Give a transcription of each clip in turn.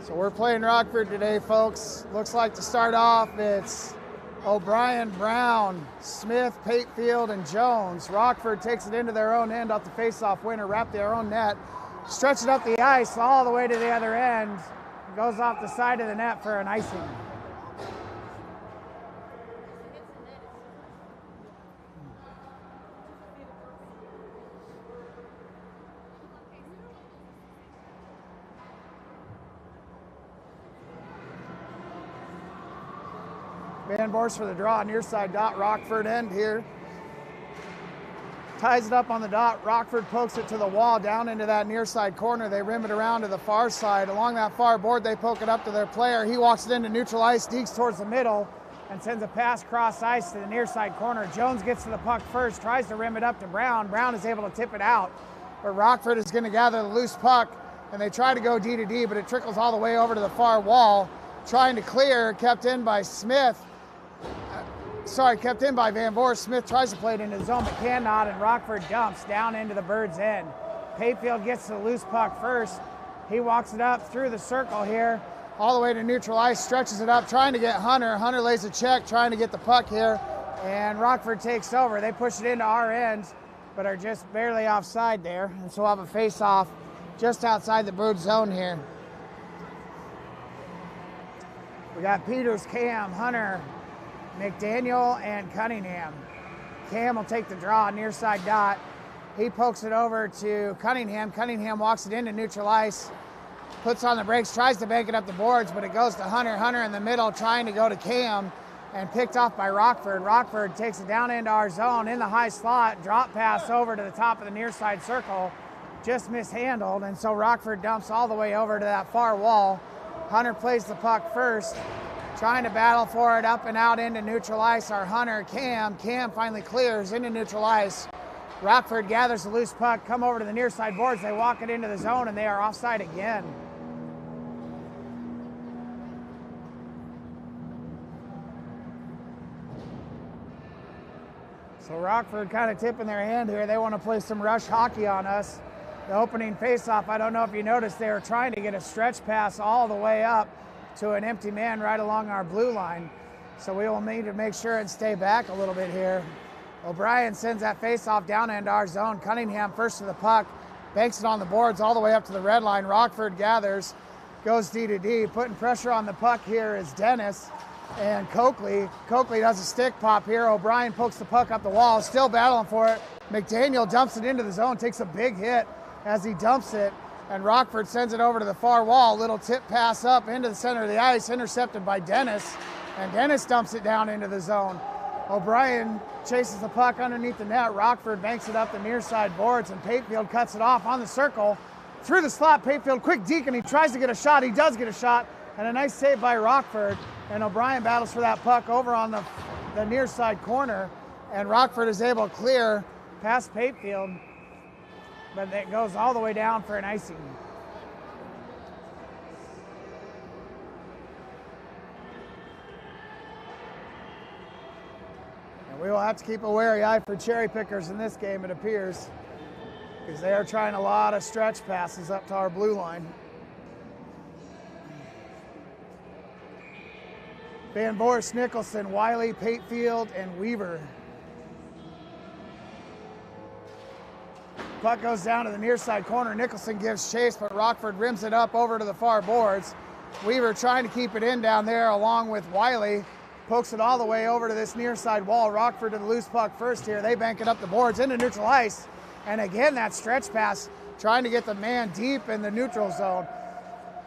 So we're playing Rockford today, folks. Looks like to start off, it's O'Brien, Brown, Smith, Patefield, and Jones. Rockford takes it into their own end off the face-off winner, wrap their own net, stretch it up the ice all the way to the other end, goes off the side of the net for an icing. Van Borst for the draw, near side dot, Rockford end here. Ties it up on the dot, Rockford pokes it to the wall, down into that near side corner. They rim it around to the far side. Along that far board, they poke it up to their player. He walks it into neutral ice, deeks towards the middle, and sends a pass cross ice to the near side corner. Jones gets to the puck first, tries to rim it up to Brown. Brown is able to tip it out, but Rockford is going to gather the loose puck, and they try to go D to D, but it trickles all the way over to the far wall. Trying to clear, kept in by Smith. Kept in by Van Borst. Smith tries to play it into the zone, but cannot, and Rockford dumps down into the bird's end. Patefield gets the loose puck first. He walks it up through the circle here, all the way to neutral ice, stretches it up, trying to get Hunter. Hunter lays a check, trying to get the puck here, and Rockford takes over. They push it into our end, but are just barely offside there, and so we'll have a face-off just outside the bird's zone here. We got Peters, Cam, Hunter, McDaniel, and Cunningham. Cam will take the draw, near side dot. He pokes it over to Cunningham. Cunningham walks it into neutral ice, puts on the brakes, tries to bank it up the boards, but it goes to Hunter. Hunter in the middle trying to go to Cam, and picked off by Rockford. Rockford takes it down into our zone in the high slot, drop pass over to the top of the near side circle, just mishandled, and so Rockford dumps all the way over to that far wall. Hunter plays the puck first, trying to battle for it up and out into neutral ice. Our Hunter, Cam finally clears into neutral ice. Rockford gathers the loose puck, come over to the near side boards. They walk it into the zone, and they are offside again. So Rockford kind of tipping their hand here. They want to play some rush hockey on us. The opening faceoff, I don't know if you noticed, they were trying to get a stretch pass all the way up to an empty man right along our blue line. So we will need to make sure and stay back a little bit here. O'Brien sends that face-off down into our zone. Cunningham first to the puck, banks it on the boards all the way up to the red line. Rockford gathers, goes D to D. Putting pressure on the puck here is Dennis and Coakley. Coakley does a stick pop here. O'Brien pokes the puck up the wall, still battling for it. McDaniel dumps it into the zone, takes a big hit as he dumps it, and Rockford sends it over to the far wall. Little tip pass up into the center of the ice, intercepted by Dennis, and Dennis dumps it down into the zone. O'Brien chases the puck underneath the net. Rockford banks it up the near side boards, and Patefield cuts it off on the circle. Through the slot, Patefield, quick deke, and he tries to get a shot. He does get a shot, and a nice save by Rockford, and O'Brien battles for that puck over on the near side corner, and Rockford is able to clear past Patefield, but it goes all the way down for an icing. And we will have to keep a wary eye for cherry pickers in this game, it appears, because they are trying a lot of stretch passes up to our blue line. Van Borst, Nicholson, Wiley, Patefield, and Weaver. Puck goes down to the near side corner. Nicholson gives chase, but Rockford rims it up over to the far boards. Weaver trying to keep it in down there along with Wiley. Pokes it all the way over to this near side wall. Rockford to the loose puck first here. They bank it up the boards into neutral ice. And again, that stretch pass, trying to get the man deep in the neutral zone.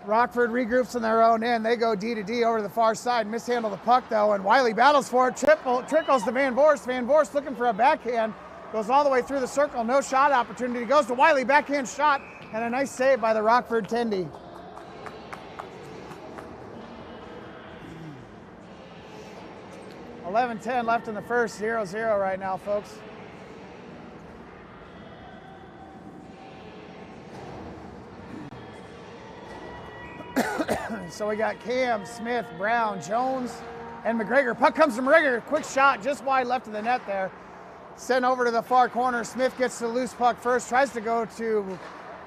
Rockford regroups in their own end. They go D to D over to the far side. Mishandle the puck though, and Wiley battles for it. Trickles to Van Borst. Van Borst looking for a backhand. Goes all the way through the circle, no shot opportunity. Goes to Wiley, backhand shot, and a nice save by the Rockford Tendy. $11:10 left in the first, 0-0 right now, folks. So we got Cam, Smith, Brown, Jones, and McGregor. Puck comes from McGregor, quick shot, just wide left of the net there. Sent over to the far corner. Smith gets the loose puck first, tries to go to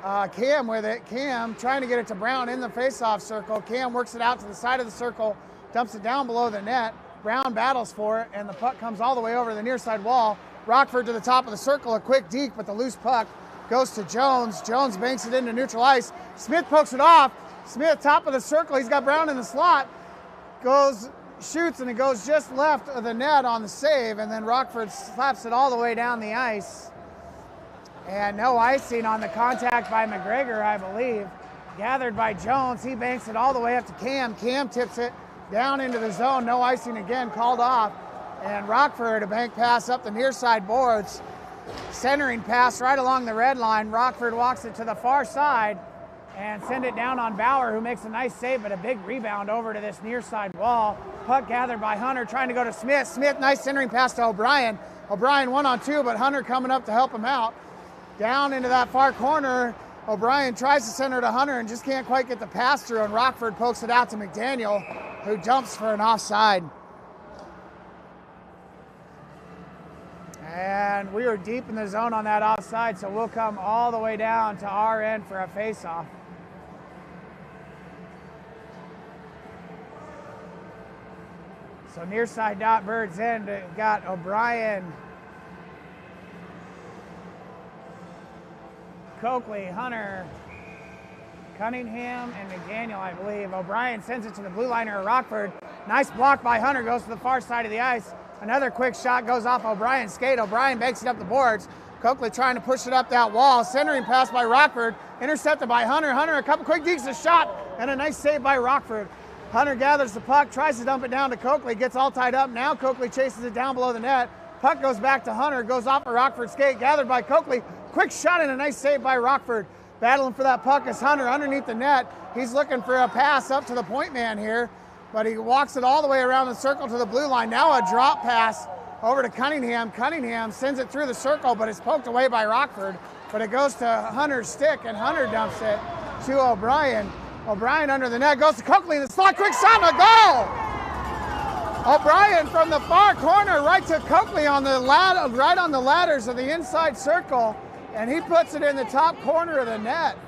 Cam with it. Cam trying to get it to Brown in the face-off circle. Cam works it out to the side of the circle, dumps it down below the net. Brown battles for it, and the puck comes all the way over the near side wall. Rockford to the top of the circle, a quick deke, but the loose puck goes to Jones. Jones banks it into neutral ice. Smith pokes it off. Smith, top of the circle. He's got Brown in the slot. Shoots, and it goes just left of the net on the save, and then Rockford slaps it all the way down the ice. And no icing on the contact by McGregor, I believe. Gathered by Jones. He banks it all the way up to Cam. Cam tips it down into the zone. No icing again, called off. And Rockford, a bank pass up the near side boards. Centering pass right along the red line. Rockford walks it to the far side and send it down on Bauer, who makes a nice save, but a big rebound over to this near side wall. Puck gathered by Hunter, trying to go to Smith. Smith, nice centering pass to O'Brien. O'Brien 1-on-2, but Hunter coming up to help him out. Down into that far corner, O'Brien tries to center to Hunter and just can't quite get the pass through, and Rockford pokes it out to McDaniel, who jumps for an offside. And we were deep in the zone on that offside, so we'll come all the way down to our end for a face-off. So near side dot, Bird's end, got O'Brien, Coakley, Hunter, Cunningham, and McDaniel, I believe. O'Brien sends it to the blue liner of Rockford. Nice block by Hunter, goes to the far side of the ice. Another quick shot goes off O'Brien's skate. O'Brien banks it up the boards. Coakley trying to push it up that wall. Centering pass by Rockford, intercepted by Hunter. Hunter, a couple quick dekes, a shot, and a nice save by Rockford. Hunter gathers the puck, tries to dump it down to Coakley, gets all tied up. Now Coakley chases it down below the net. Puck goes back to Hunter, goes off a Rockford skate, gathered by Coakley. Quick shot and a nice save by Rockford. Battling for that puck is Hunter underneath the net. He's looking for a pass up to the point man here, but he walks it all the way around the circle to the blue line. Now a drop pass over to Cunningham. Cunningham sends it through the circle, but it's poked away by Rockford. But it goes to Hunter's stick, and Hunter dumps it to O'Brien. O'Brien under the net, goes to Coakley in the slot, quick shot and a goal! O'Brien from the far corner right to Coakley on the right on the ladders of the inside circle, and he puts it in the top corner of the net.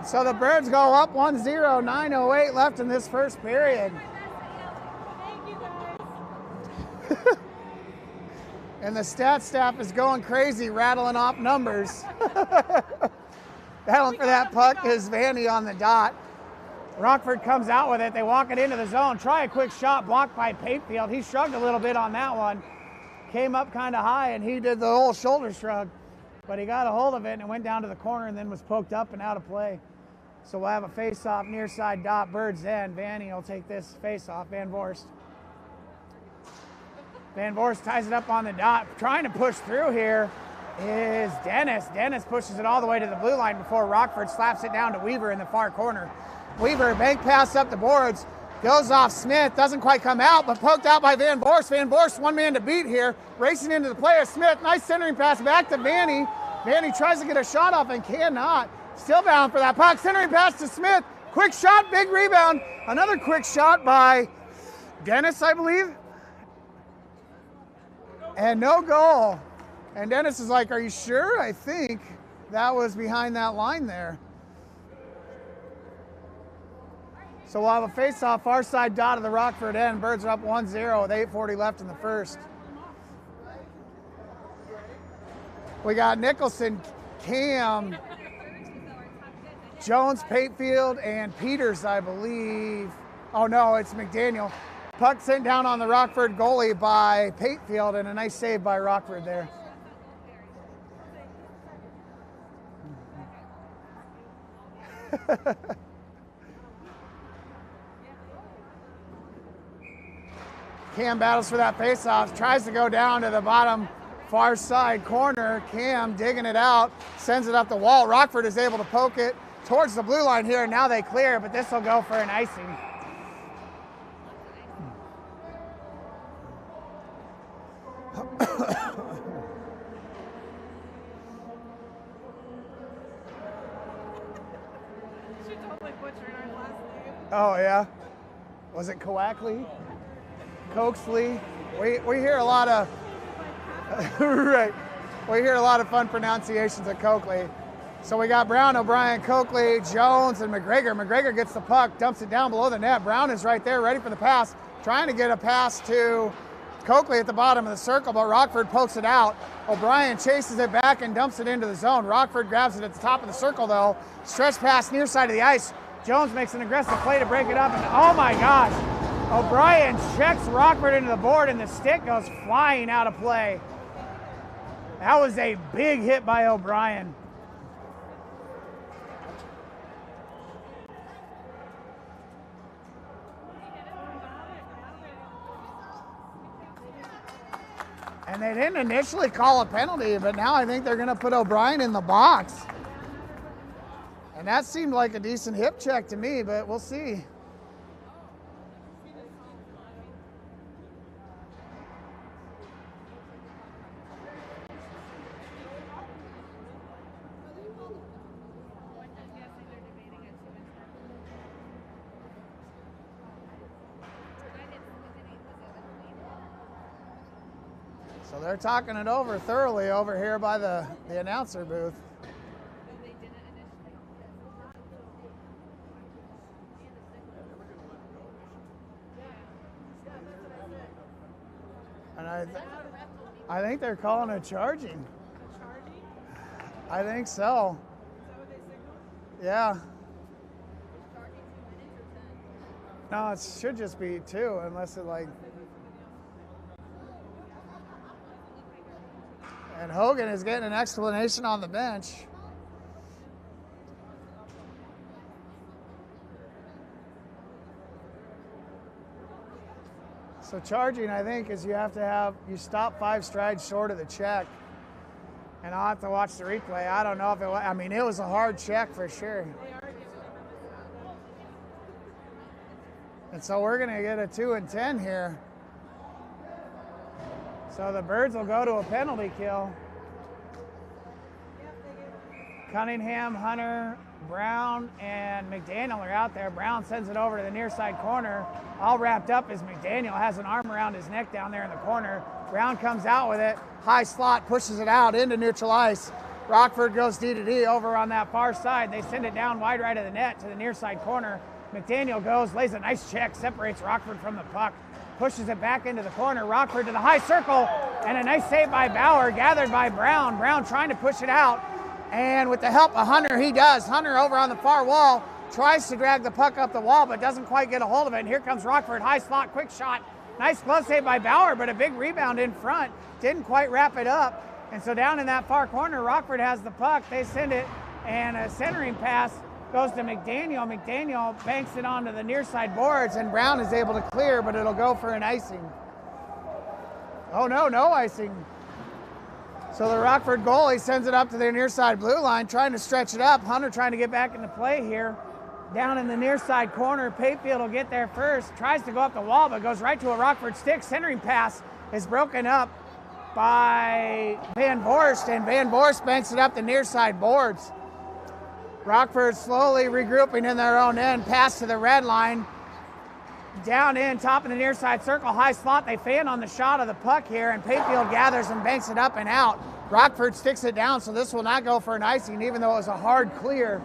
So the Birds go up 1-0, 9:08 left in this first period. And the stat staff is going crazy, rattling off numbers. Battling for that puck is Vandy on the dot. Rockford comes out with it. They walk it into the zone. Try a quick shot, blocked by Patefield. He shrugged a little bit on that one. Came up kind of high, and he did the whole shoulder shrug. But he got a hold of it, and it went down to the corner and then was poked up and out of play. So we'll have a face-off near side dot, Bird's end. Vanny will take this face-off, Van Voorst. Van Voorst ties it up on the dot. Trying to push through here is Dennis. Dennis pushes it all the way to the blue line before Rockford slaps it down to Weaver in the far corner. Weaver, bank pass up the boards, goes off Smith, doesn't quite come out, but poked out by Van Voorst. Van Voorst, one man to beat here, racing into the player. Smith, nice centering pass back to Vanny. Vanny tries to get a shot off and cannot. Still bound for that puck. Centering pass to Smith. Quick shot, big rebound. Another quick shot by Dennis, I believe. And no goal. And Dennis is like, are you sure? I think that was behind that line there. So we'll have a face-off far side dot of the Rockford end. Birds are up 1-0 with 8:40 left in the first. We got Nicholson, Cam, Jones, Patefield, and Peters, I believe. Oh no, it's McDaniel. Puck sent down on the Rockford goalie by Patefield, and a nice save by Rockford there. Cam battles for that faceoff, tries to go down to the bottom far side corner. Cam digging it out, sends it up the wall. Rockford is able to poke it towards the blue line here, and now they clear, but this will go for an icing. She totally butchered our last name. Oh yeah? Was it Coakley? Coaxley? We hear a lot of right. We hear a lot of fun pronunciations at Coakley. So we got Brown, O'Brien, Coakley, Jones, and McGregor. McGregor gets the puck, dumps it down below the net. Brown is right there, ready for the pass, trying to get a pass to Coakley at the bottom of the circle, but Rockford pokes it out. O'Brien chases it back and dumps it into the zone. Rockford grabs it at the top of the circle, though. Stretch pass near side of the ice. Jones makes an aggressive play to break it up, and oh my gosh, O'Brien checks Rockford into the board, and the stick goes flying out of play. That was a big hit by O'Brien. And they didn't initially call a penalty, but now I think they're going to put O'Brien in the box. And that seemed like a decent hip check to me, but we'll see. So they're talking it over thoroughly over here by the announcer booth. And I think they're calling it charging. I think so. Yeah. No, it should just be 2, unless it like. And Hogan is getting an explanation on the bench. So charging, I think, is you stop 5 strides short of the check. And I'll have to watch the replay. I don't know if it was, I mean, it was a hard check for sure. And so we're going to get a 2 and 10 here. So the Birds will go to a penalty kill. Cunningham, Hunter, Brown, and McDaniel are out there. Brown sends it over to the near side corner. All wrapped up as McDaniel has an arm around his neck down there in the corner. Brown comes out with it. High slot, pushes it out into neutral ice. Rockford goes D to D over on that far side. They send it down wide right of the net to the near side corner. McDaniel goes, lays a nice check, separates Rockford from the puck. Pushes it back into the corner. Rockford to the high circle, and a nice save by Bauer, gathered by Brown. Brown trying to push it out, and with the help of Hunter, he does. Hunter over on the far wall, tries to drag the puck up the wall, but doesn't quite get a hold of it. And here comes Rockford, high slot, quick shot. Nice glove save by Bauer, but a big rebound in front. Didn't quite wrap it up. And so down in that far corner, Rockford has the puck. They send it, and a centering pass goes to McDaniel. McDaniel banks it onto the near side boards, and Brown is able to clear, but it'll go for an icing. Oh no, no icing. So the Rockford goalie sends it up to their near side blue line, trying to stretch it up. Hunter trying to get back into play here. Down in the near side corner, Payfield will get there first. Tries to go up the wall, but goes right to a Rockford stick. Centering pass is broken up by Van Voorst, and Van Voorst banks it up the near side boards. Rockford slowly regrouping in their own end. Pass to the red line. Down in, top of the near side circle, high slot. They fan on the shot of the puck here, and Payfield gathers and banks it up and out. Rockford sticks it down, so this will not go for an icing, even though it was a hard clear.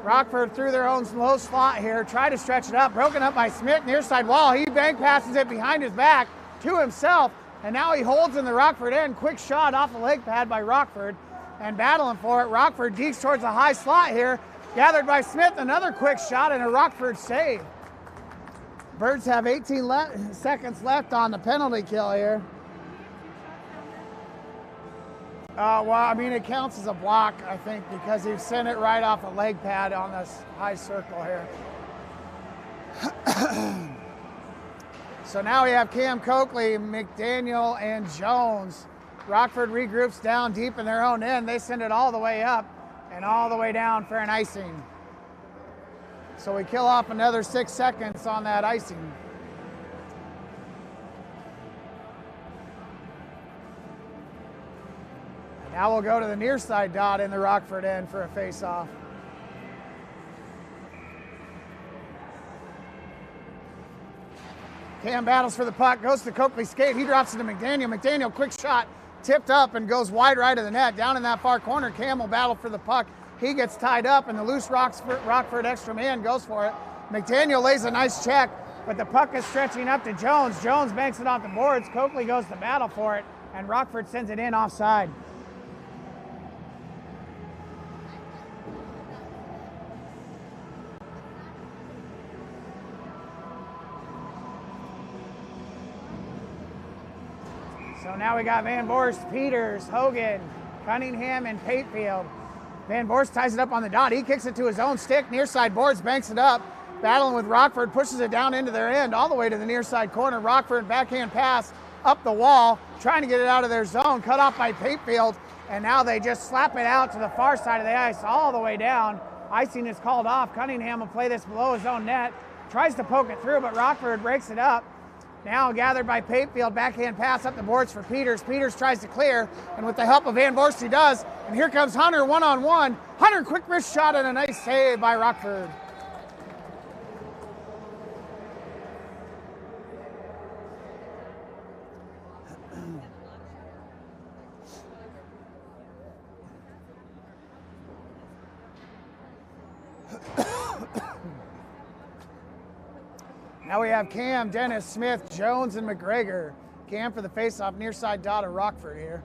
Rockford through their own low slot here, try to stretch it up. Broken up by Smith, near side wall. He bank passes it behind his back to himself, and now he holds in the Rockford end. Quick shot off the leg pad by Rockford. And battling for it, Rockford dekes towards a high slot here. Gathered by Smith, another quick shot and a Rockford save. Birds have 18 seconds left on the penalty kill here. Well, I mean, it counts as a block, I think, because he sent it right off a leg pad on this high circle here. So now we have Cam Coakley, McDaniel, and Jones. Rockford regroups down deep in their own end. They send it all the way up and all the way down for an icing. So we kill off another 6 seconds on that icing. Now we'll go to the near side dot in the Rockford end for a face-off. Cam battles for the puck, goes to Coakley's skate. He drops it to McDaniel. McDaniel, quick shot, tipped up and goes wide right of the net. Down in that far corner, Cam will battle for the puck. He gets tied up, and the loose Rockford extra man goes for it. McDaniel lays a nice check, but the puck is stretching up to Jones. Jones banks it off the boards. Coakley goes to battle for it, and Rockford sends it in offside. So now we got Van Voorst, Peters, Hogan, Cunningham, and Patefield. Van Voorst ties it up on the dot. He kicks it to his own stick. Near side boards, banks it up. Battling with Rockford, pushes it down into their end, all the way to the near side corner. Rockford, backhand pass up the wall, trying to get it out of their zone. Cut off by Patefield, and now they just slap it out to the far side of the ice, all the way down. Icing is called off. Cunningham will play this below his own net. Tries to poke it through, but Rockford breaks it up. Now gathered by Patefield, backhand pass up the boards for Peters. Peters tries to clear, and with the help of Van Voorst, he does. And here comes Hunter one-on-one. Hunter, quick wrist shot and a nice save by Rockford. Now we have Cam, Dennis, Smith, Jones, and McGregor. Cam for the faceoff, near side dot of Rockford here.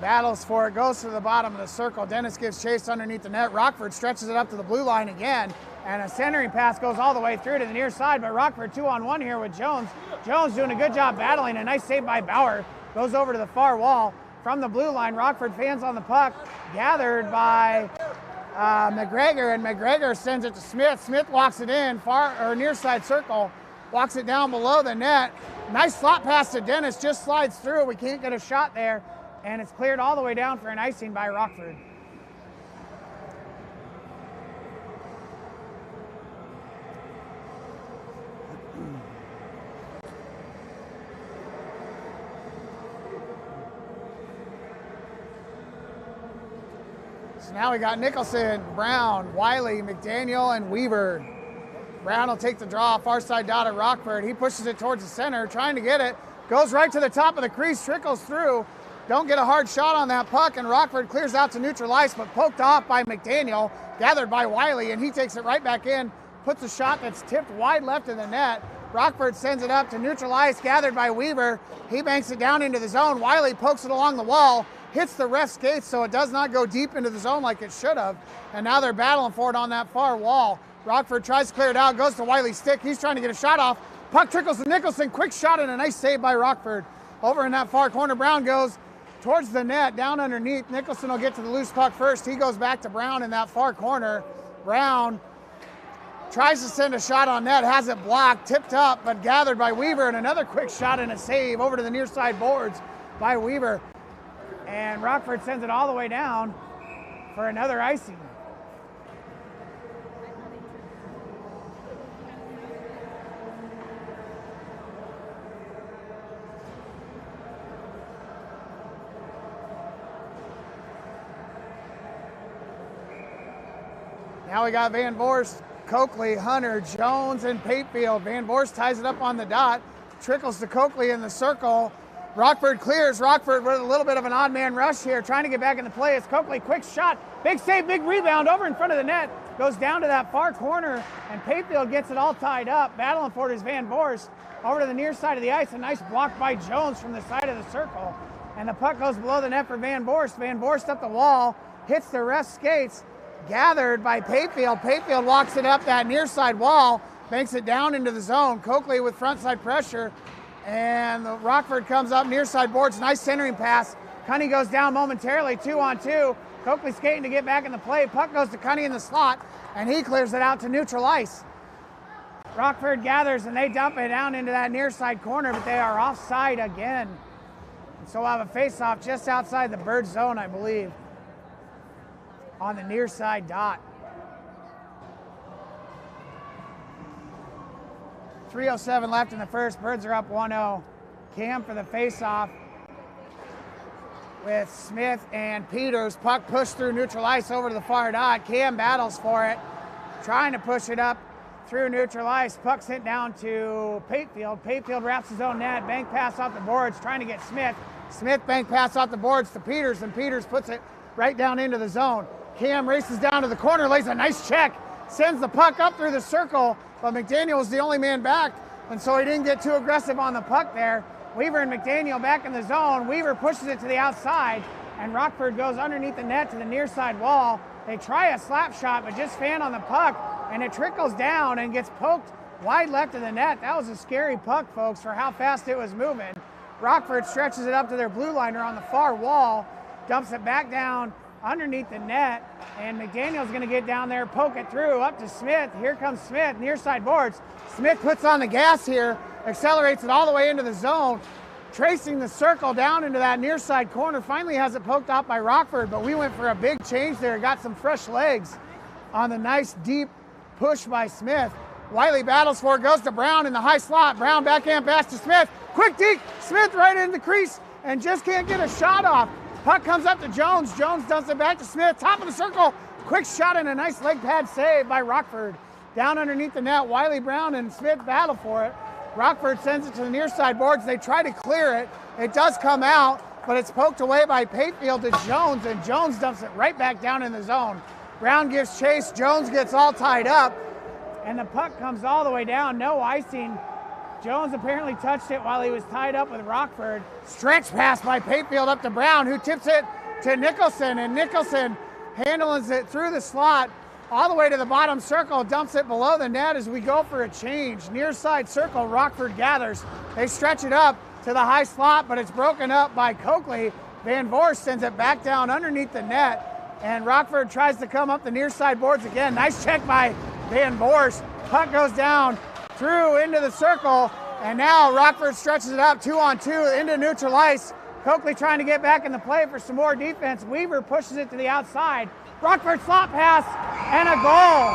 Battles for it, goes to the bottom of the circle. Dennis gives chase underneath the net. Rockford stretches it up to the blue line again, and a centering pass goes all the way through to the near side, but Rockford 2-on-1 here with Jones. Jones doing a good job battling. A nice save by Bauer. Goes over to the far wall. From the blue line, Rockford fans on the puck, gathered by McGregor, and McGregor sends it to Smith. Smith walks it in, far or near side circle, walks it down below the net. Nice slot pass to Dennis, just slides through. We can't get a shot there, and it's cleared all the way down for an icing by Rockford. So now we got Nicholson, Brown, Wiley, McDaniel, and Weaver. Brown will take the draw, far side dot at Rockford. He pushes it towards the center, trying to get it. Goes right to the top of the crease, trickles through. Don't get a hard shot on that puck, and Rockford clears out to neutral ice, but poked off by McDaniel, gathered by Wiley, and he takes it right back in, puts a shot that's tipped wide left of the net. Rockford sends it up to neutral ice, gathered by Weaver. He banks it down into the zone. Wiley pokes it along the wall, hits the ref's skates, so it does not go deep into the zone like it should have. And now they're battling for it on that far wall. Rockford tries to clear it out, goes to Wiley's stick. He's trying to get a shot off. Puck trickles to Nicholson. Quick shot and a nice save by Rockford. Over in that far corner, Brown goes towards the net, down underneath. Nicholson will get to the loose puck first. He goes back to Brown in that far corner. Brown tries to send a shot on net, has it blocked, tipped up, but gathered by Weaver, and another quick shot and a save over to the near side boards by Weaver. And Rockford sends it all the way down for another icing. Now we got Van Voorst, Coakley, Hunter, Jones, and Patefield. Van Voorst ties it up on the dot, trickles to Coakley in the circle. Rockford clears. Rockford with a little bit of an odd man rush here, trying to get back into play. It's Coakley, quick shot, big save, big rebound over in front of the net. Goes down to that far corner, and Patefield gets it all tied up. Battling for it is Van Voorst. Over to the near side of the ice, a nice block by Jones from the side of the circle. And the puck goes below the net for Van Voorst. Van Voorst up the wall, hits the ref's skates, gathered by Patefield. Patefield walks it up that near side wall, banks it down into the zone. Coakley with front side pressure, and the Rockford comes up near side boards. Nice centering pass. Cunny goes down momentarily, 2-on-2. Coakley skating to get back in the play. Puck goes to Cunny in the slot, and he clears it out to neutral ice. Rockford gathers, and they dump it down into that near side corner, but they are offside again. So we'll have a face-off just outside the bird zone, I believe, on the near side dot. 3:07 left in the first. Birds are up 1-0. Cam for the face-off with Smith and Peters. Puck pushed through neutral ice over to the far dot. Cam battles for it, trying to push it up through neutral ice. Puck's hit down to Patefield. Patefield wraps his own net. Bank pass off the boards, trying to get Smith. Smith bank pass off the boards to Peters, and Peters puts it right down into the zone. Cam races down to the corner, lays a nice check, sends the puck up through the circle, but McDaniel was the only man back, and so he didn't get too aggressive on the puck there. Weaver and McDaniel back in the zone. Weaver pushes it to the outside, and Rockford goes underneath the net to the near side wall. They try a slap shot, but just fan on the puck, and it trickles down and gets poked wide left of the net. That was a scary puck, folks, for how fast it was moving. Rockford stretches it up to their blue liner on the far wall, dumps it back down underneath the net, and McDaniel's going to get down there, poke it through, up to Smith. Here comes Smith, near side boards. Smith puts on the gas here, accelerates it all the way into the zone, tracing the circle down into that near side corner. Finally has it poked out by Rockford, but we went for a big change there, got some fresh legs on the nice deep push by Smith. Wiley battles for it, goes to Brown in the high slot. Brown backhand pass to Smith. Quick deke, Smith right in the crease and just can't get a shot off. Puck comes up to Jones. Jones dumps it back to Smith. Top of the circle. Quick shot and a nice leg pad save by Rockford. Down underneath the net, Wiley, Brown, and Smith battle for it. Rockford sends it to the near side boards. They try to clear it. It does come out, but it's poked away by Payfield to Jones, and Jones dumps it right back down in the zone. Brown gives chase. Jones gets all tied up, and the puck comes all the way down. No icing. Jones apparently touched it while he was tied up with Rockford. Stretch pass by Payfield up to Brown, who tips it to Nicholson, and Nicholson handles it through the slot all the way to the bottom circle, dumps it below the net as we go for a change. Near side circle, Rockford gathers. They stretch it up to the high slot, but it's broken up by Coakley. Van Voorst sends it back down underneath the net, and Rockford tries to come up the near side boards again. Nice check by Van Voorst. Puck goes down through into the circle, and now Rockford stretches it up 2-on-2 into neutral ice. Coakley trying to get back in the play for some more defense. Weaver pushes it to the outside. Rockford slot pass and a goal.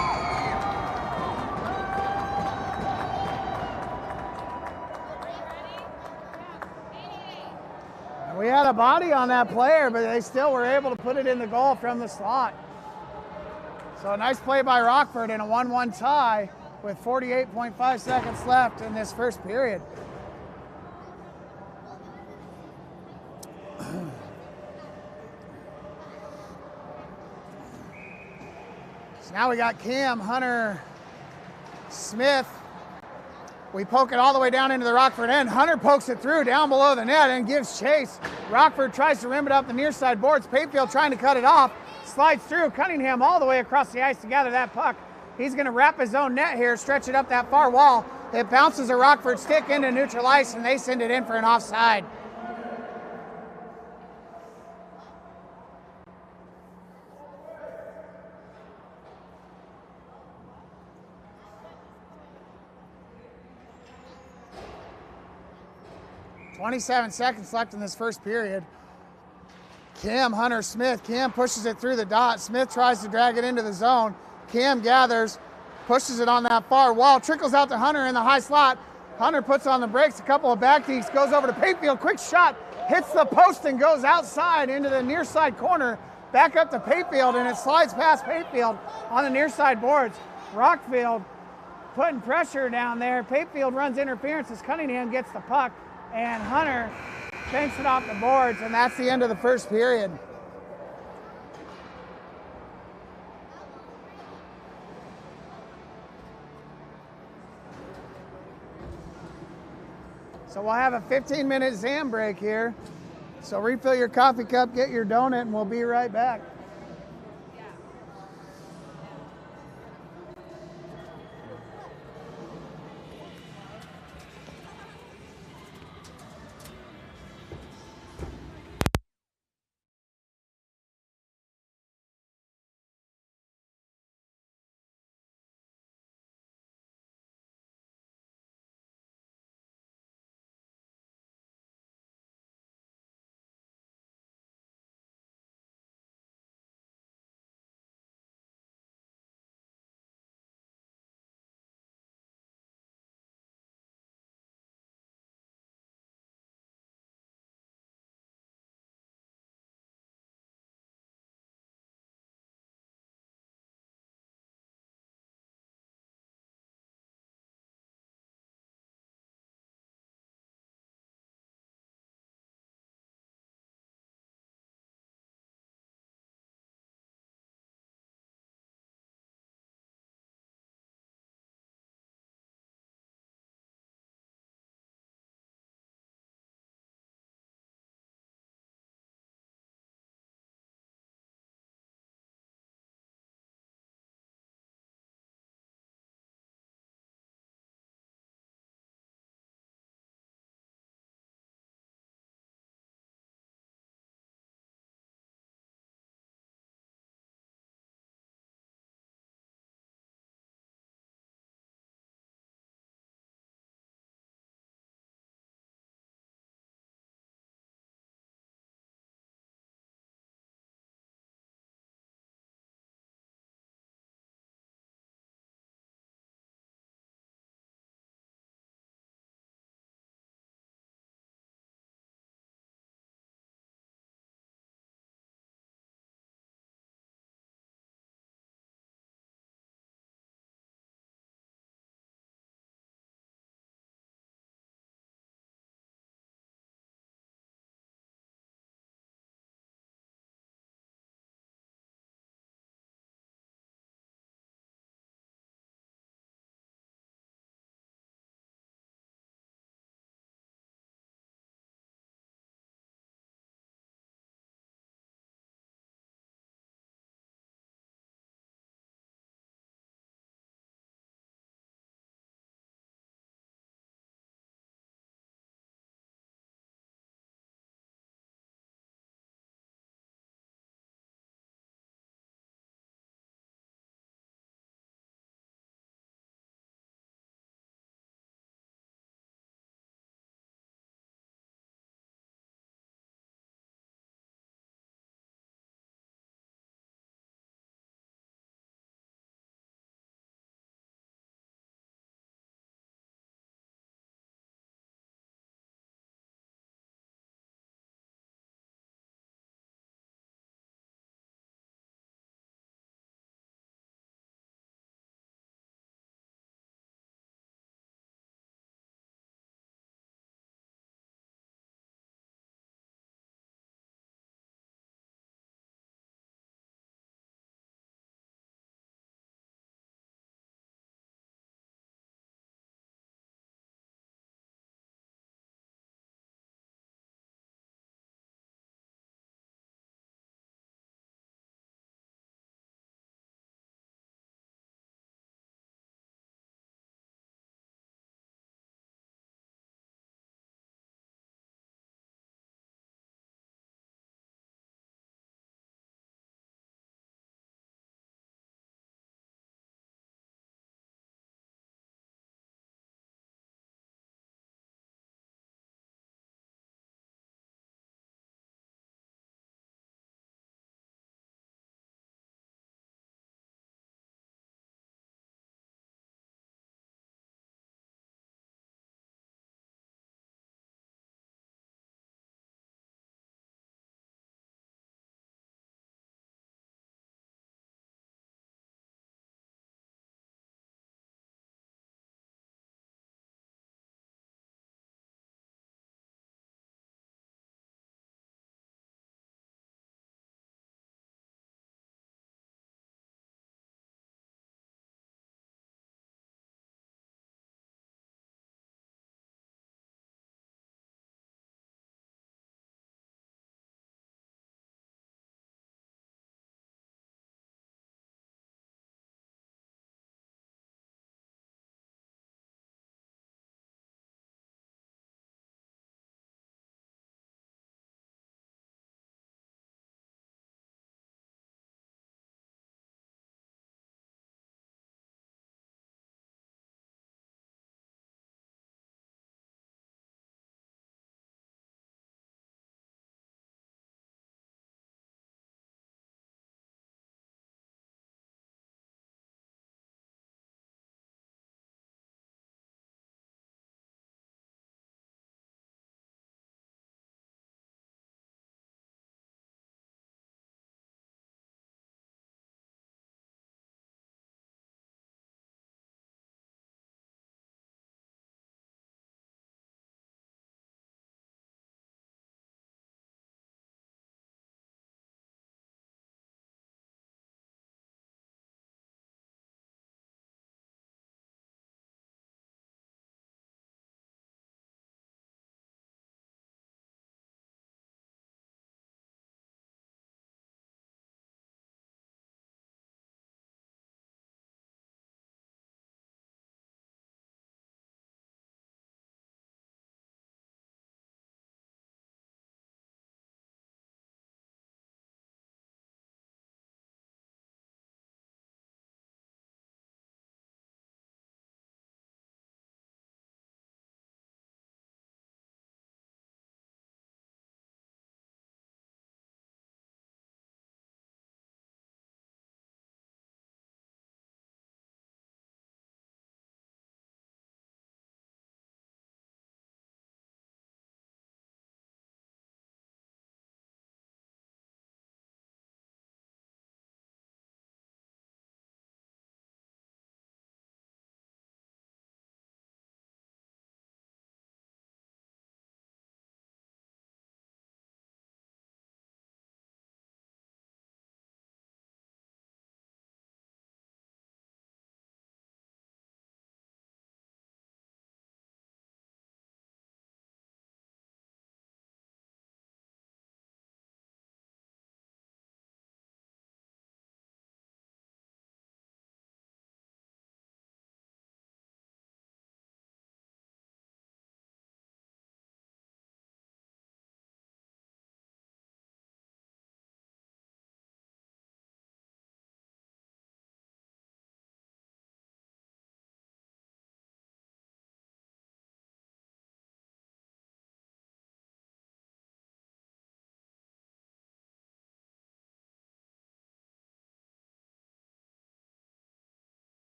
We had a body on that player, but they still were able to put it in the goal from the slot. So a nice play by Rockford in a 1-1 tie with 48.5 seconds left in this first period. So now we got Cam, Hunter, Smith. We poke it all the way down into the Rockford end. Hunter pokes it through down below the net and gives chase. Rockford tries to rim it up the near side boards. Payfield trying to cut it off. Slides through. Cunningham all the way across the ice to gather that puck. He's going to wrap his own net here, stretch it up that far wall. It bounces a Rockford stick into neutral ice, and they send it in for an offside. .27 seconds left in this first period. Cam, Hunter, Smith. Cam pushes it through the dot. Smith tries to drag it into the zone. Cam gathers, pushes it on that far wall, trickles out to Hunter in the high slot. Hunter puts on the brakes, a couple of back deeks, goes over to Payfield, quick shot, hits the post and goes outside into the near side corner, back up to Payfield, and it slides past Payfield on the near side boards. Rockfield putting pressure down there. Payfield runs interference as Cunningham gets the puck, and Hunter banks it off the boards, and that's the end of the first period. So we'll have a 15-minute Zam break here. So refill your coffee cup, get your donut, and we'll be right back.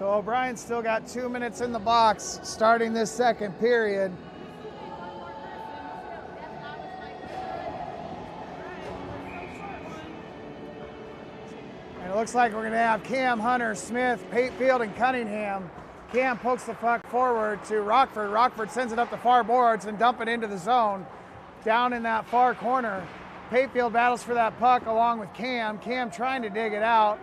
So O'Brien's still got 2 minutes in the box starting this second period. And it looks like we're going to have Cam, Hunter, Smith, Patefield, and Cunningham. Cam pokes the puck forward to Rockford. Rockford sends it up the far boards and dump it into the zone. Down in that far corner, Patefield battles for that puck along with Cam. Cam trying to dig it out.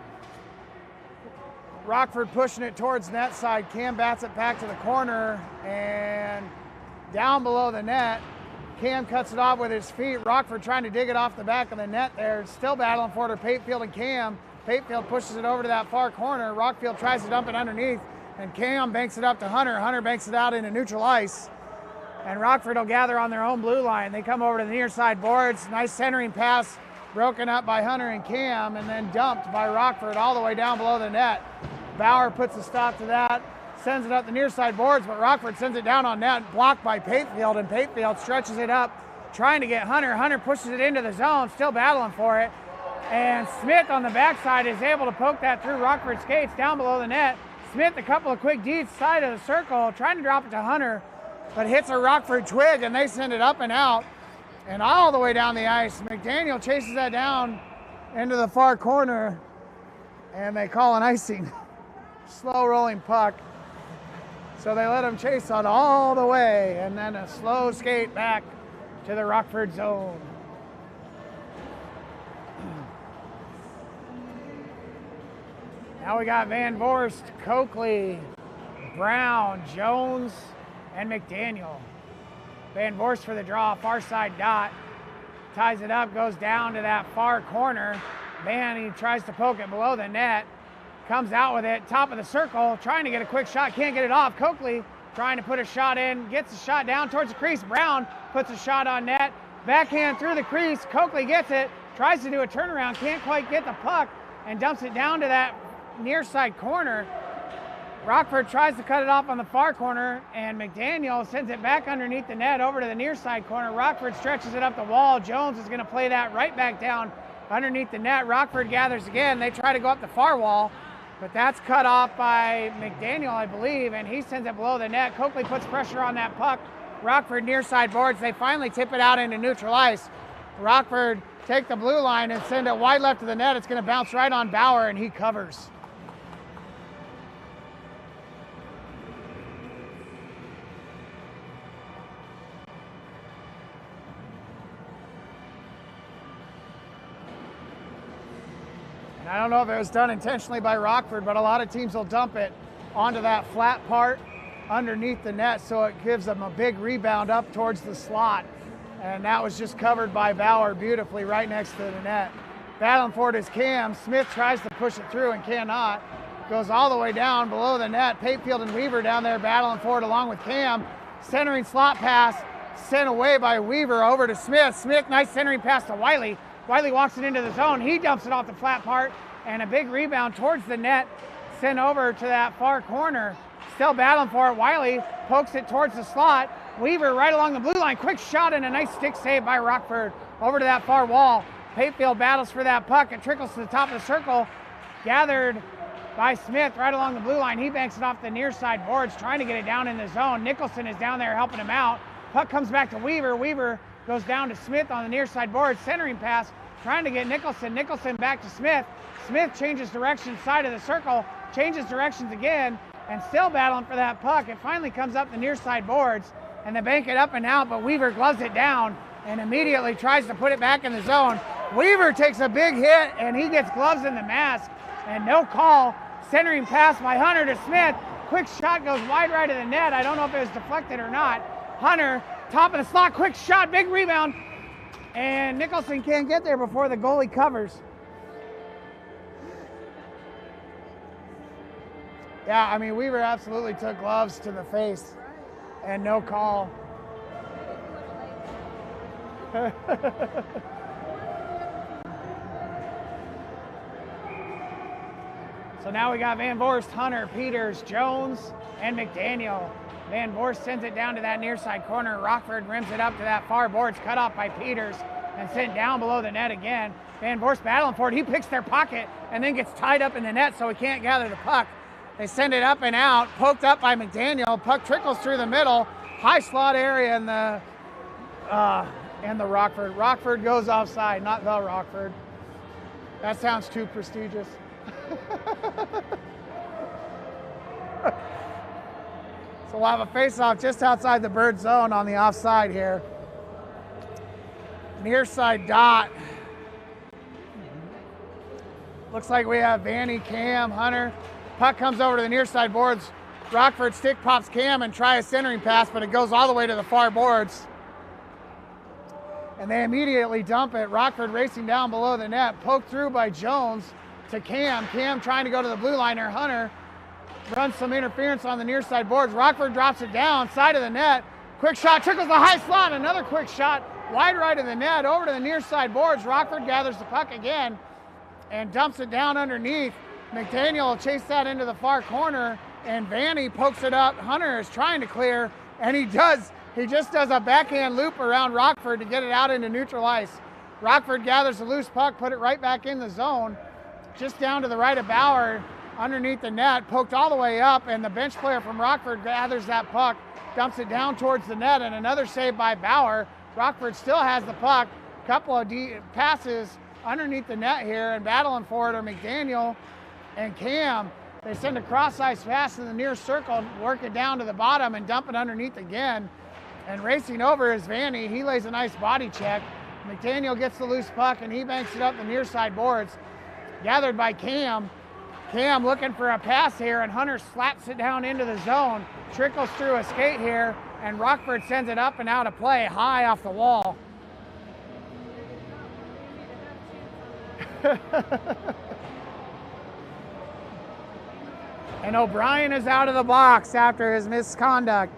Rockford pushing it towards net side. Cam bats it back to the corner and down below the net. Cam cuts it off with his feet. Rockford trying to dig it off the back of the net there. Still battling for it are Patefield and Cam. Patefield pushes it over to that far corner. Rockfield tries to dump it underneath and Cam banks it up to Hunter. Hunter banks it out into neutral ice. And Rockford will gather on their own blue line. They come over to the near side boards. Nice centering pass broken up by Hunter and Cam and then dumped by Rockford all the way down below the net. Bauer puts a stop to that, sends it up the near side boards, but Rockford sends it down on net, blocked by Patefield, and Patefield stretches it up, trying to get Hunter. Hunter pushes it into the zone, still battling for it. And Smith on the backside is able to poke that through Rockford's skates down below the net. Smith, a couple of quick deeds side of the circle, trying to drop it to Hunter, but hits a Rockford twig, and they send it up and out, and all the way down the ice. McDaniel chases that down into the far corner, and they call an icing. Slow rolling puck. So they let him chase on all the way and then a slow skate back to the Rockford zone. Now we got Van Voorst, Coakley, Brown, Jones, and McDaniel. Van Voorst for the draw, far side dot. Ties it up, goes down to that far corner. He tries to poke it below the net. Comes out with it, top of the circle, trying to get a quick shot, can't get it off. Coakley trying to put a shot in, gets a shot down towards the crease. Brown puts a shot on net, backhand through the crease. Coakley gets it, tries to do a turnaround, can't quite get the puck, and dumps it down to that near side corner. Rockford tries to cut it off on the far corner, and McDaniel sends it back underneath the net over to the near side corner. Rockford stretches it up the wall. Jones is going to play that right back down underneath the net. Rockford gathers again. They try to go up the far wall, but that's cut off by McDaniel, I believe, and he sends it below the net. Coakley puts pressure on that puck. Rockford near side boards. They finally tip it out into neutral ice. Rockford take the blue line and send it wide left of the net. It's going to bounce right on Bauer, and he covers. I don't know if it was done intentionally by Rockford, but a lot of teams will dump it onto that flat part underneath the net, so it gives them a big rebound up towards the slot. And that was just covered by Bauer beautifully right next to the net. Battling for it is Cam. Smith tries to push it through and cannot. Goes all the way down below the net. Patefield and Weaver down there battling for it along with Cam. Centering slot pass sent away by Weaver over to Smith. Smith, nice centering pass to Wiley. Wiley walks it into the zone. He dumps it off the flat part, and a big rebound towards the net, sent over to that far corner. Still battling for it. Wiley pokes it towards the slot. Weaver right along the blue line. Quick shot and a nice stick save by Rockford over to that far wall. Patefield battles for that puck. It trickles to the top of the circle. Gathered by Smith right along the blue line. He banks it off the near side boards, trying to get it down in the zone. Nicholson is down there helping him out. Puck comes back to Weaver. Weaver goes down to Smith on the near side boards. Centering pass, trying to get Nicholson. Nicholson back to Smith. Smith changes direction, side of the circle, changes directions again, and still battling for that puck. It finally comes up the near side boards, and they bank it up and out, but Weaver gloves it down and immediately tries to put it back in the zone. Weaver takes a big hit, and he gets gloves in the mask, and no call. Centering pass by Hunter to Smith. Quick shot goes wide right of the net. I don't know if it was deflected or not. Hunter, top of the slot, quick shot, big rebound, and Nicholson can't get there before the goalie covers. Yeah, I mean, Weaver absolutely took gloves to the face and no call. So now we got Van Voorst, Hunter, Peters, Jones, and McDaniel. Van Voorst sends it down to that near side corner. Rockford rims it up to that far boards, cut off by Peters and sent down below the net again. Van Voorst battling for it. He picks their pocket and then gets tied up in the net so he can't gather the puck. They send it up and out, poked up by McDaniel. Puck trickles through the middle, high slot area in the Rockford. Rockford goes offside, not the Rockford. That sounds too prestigious. So we'll have a face-off just outside the bird zone on the offside here. Near side dot. Looks like we have Vanny, Cam, Hunter. Puck comes over to the near side boards. Rockford stick pops Cam and try a centering pass, but it goes all the way to the far boards. And they immediately dump it. Rockford racing down below the net, poked through by Jones to Cam. Cam trying to go to the blue liner. Hunter runs some interference on the near side boards. Rockford drops it down, side of the net. Quick shot, trickles the high slot. Another quick shot, wide right of the net, over to the near side boards. Rockford gathers the puck again and dumps it down underneath. McDaniel will chase that into the far corner, and Vanny pokes it up. Hunter is trying to clear, and he does. He just does a backhand loop around Rockford to get it out into neutral ice. Rockford gathers the loose puck, put it right back in the zone, just down to the right of Bauer, underneath the net, poked all the way up, and the bench player from Rockford gathers that puck, dumps it down towards the net, and another save by Bauer. Rockford still has the puck. Couple of passes underneath the net here, and battling for it are McDaniel and Cam. They send a cross-ice pass in the near circle, work it down to the bottom, and dump it underneath again. And racing over is Vanny. He lays a nice body check. McDaniel gets the loose puck, and he banks it up the near side boards. Gathered by Cam. Cam looking for a pass here, and Hunter slaps it down into the zone. Trickles through a skate here, and Rockford sends it up and out of play, high off the wall. And O'Brien is out of the box after his misconduct.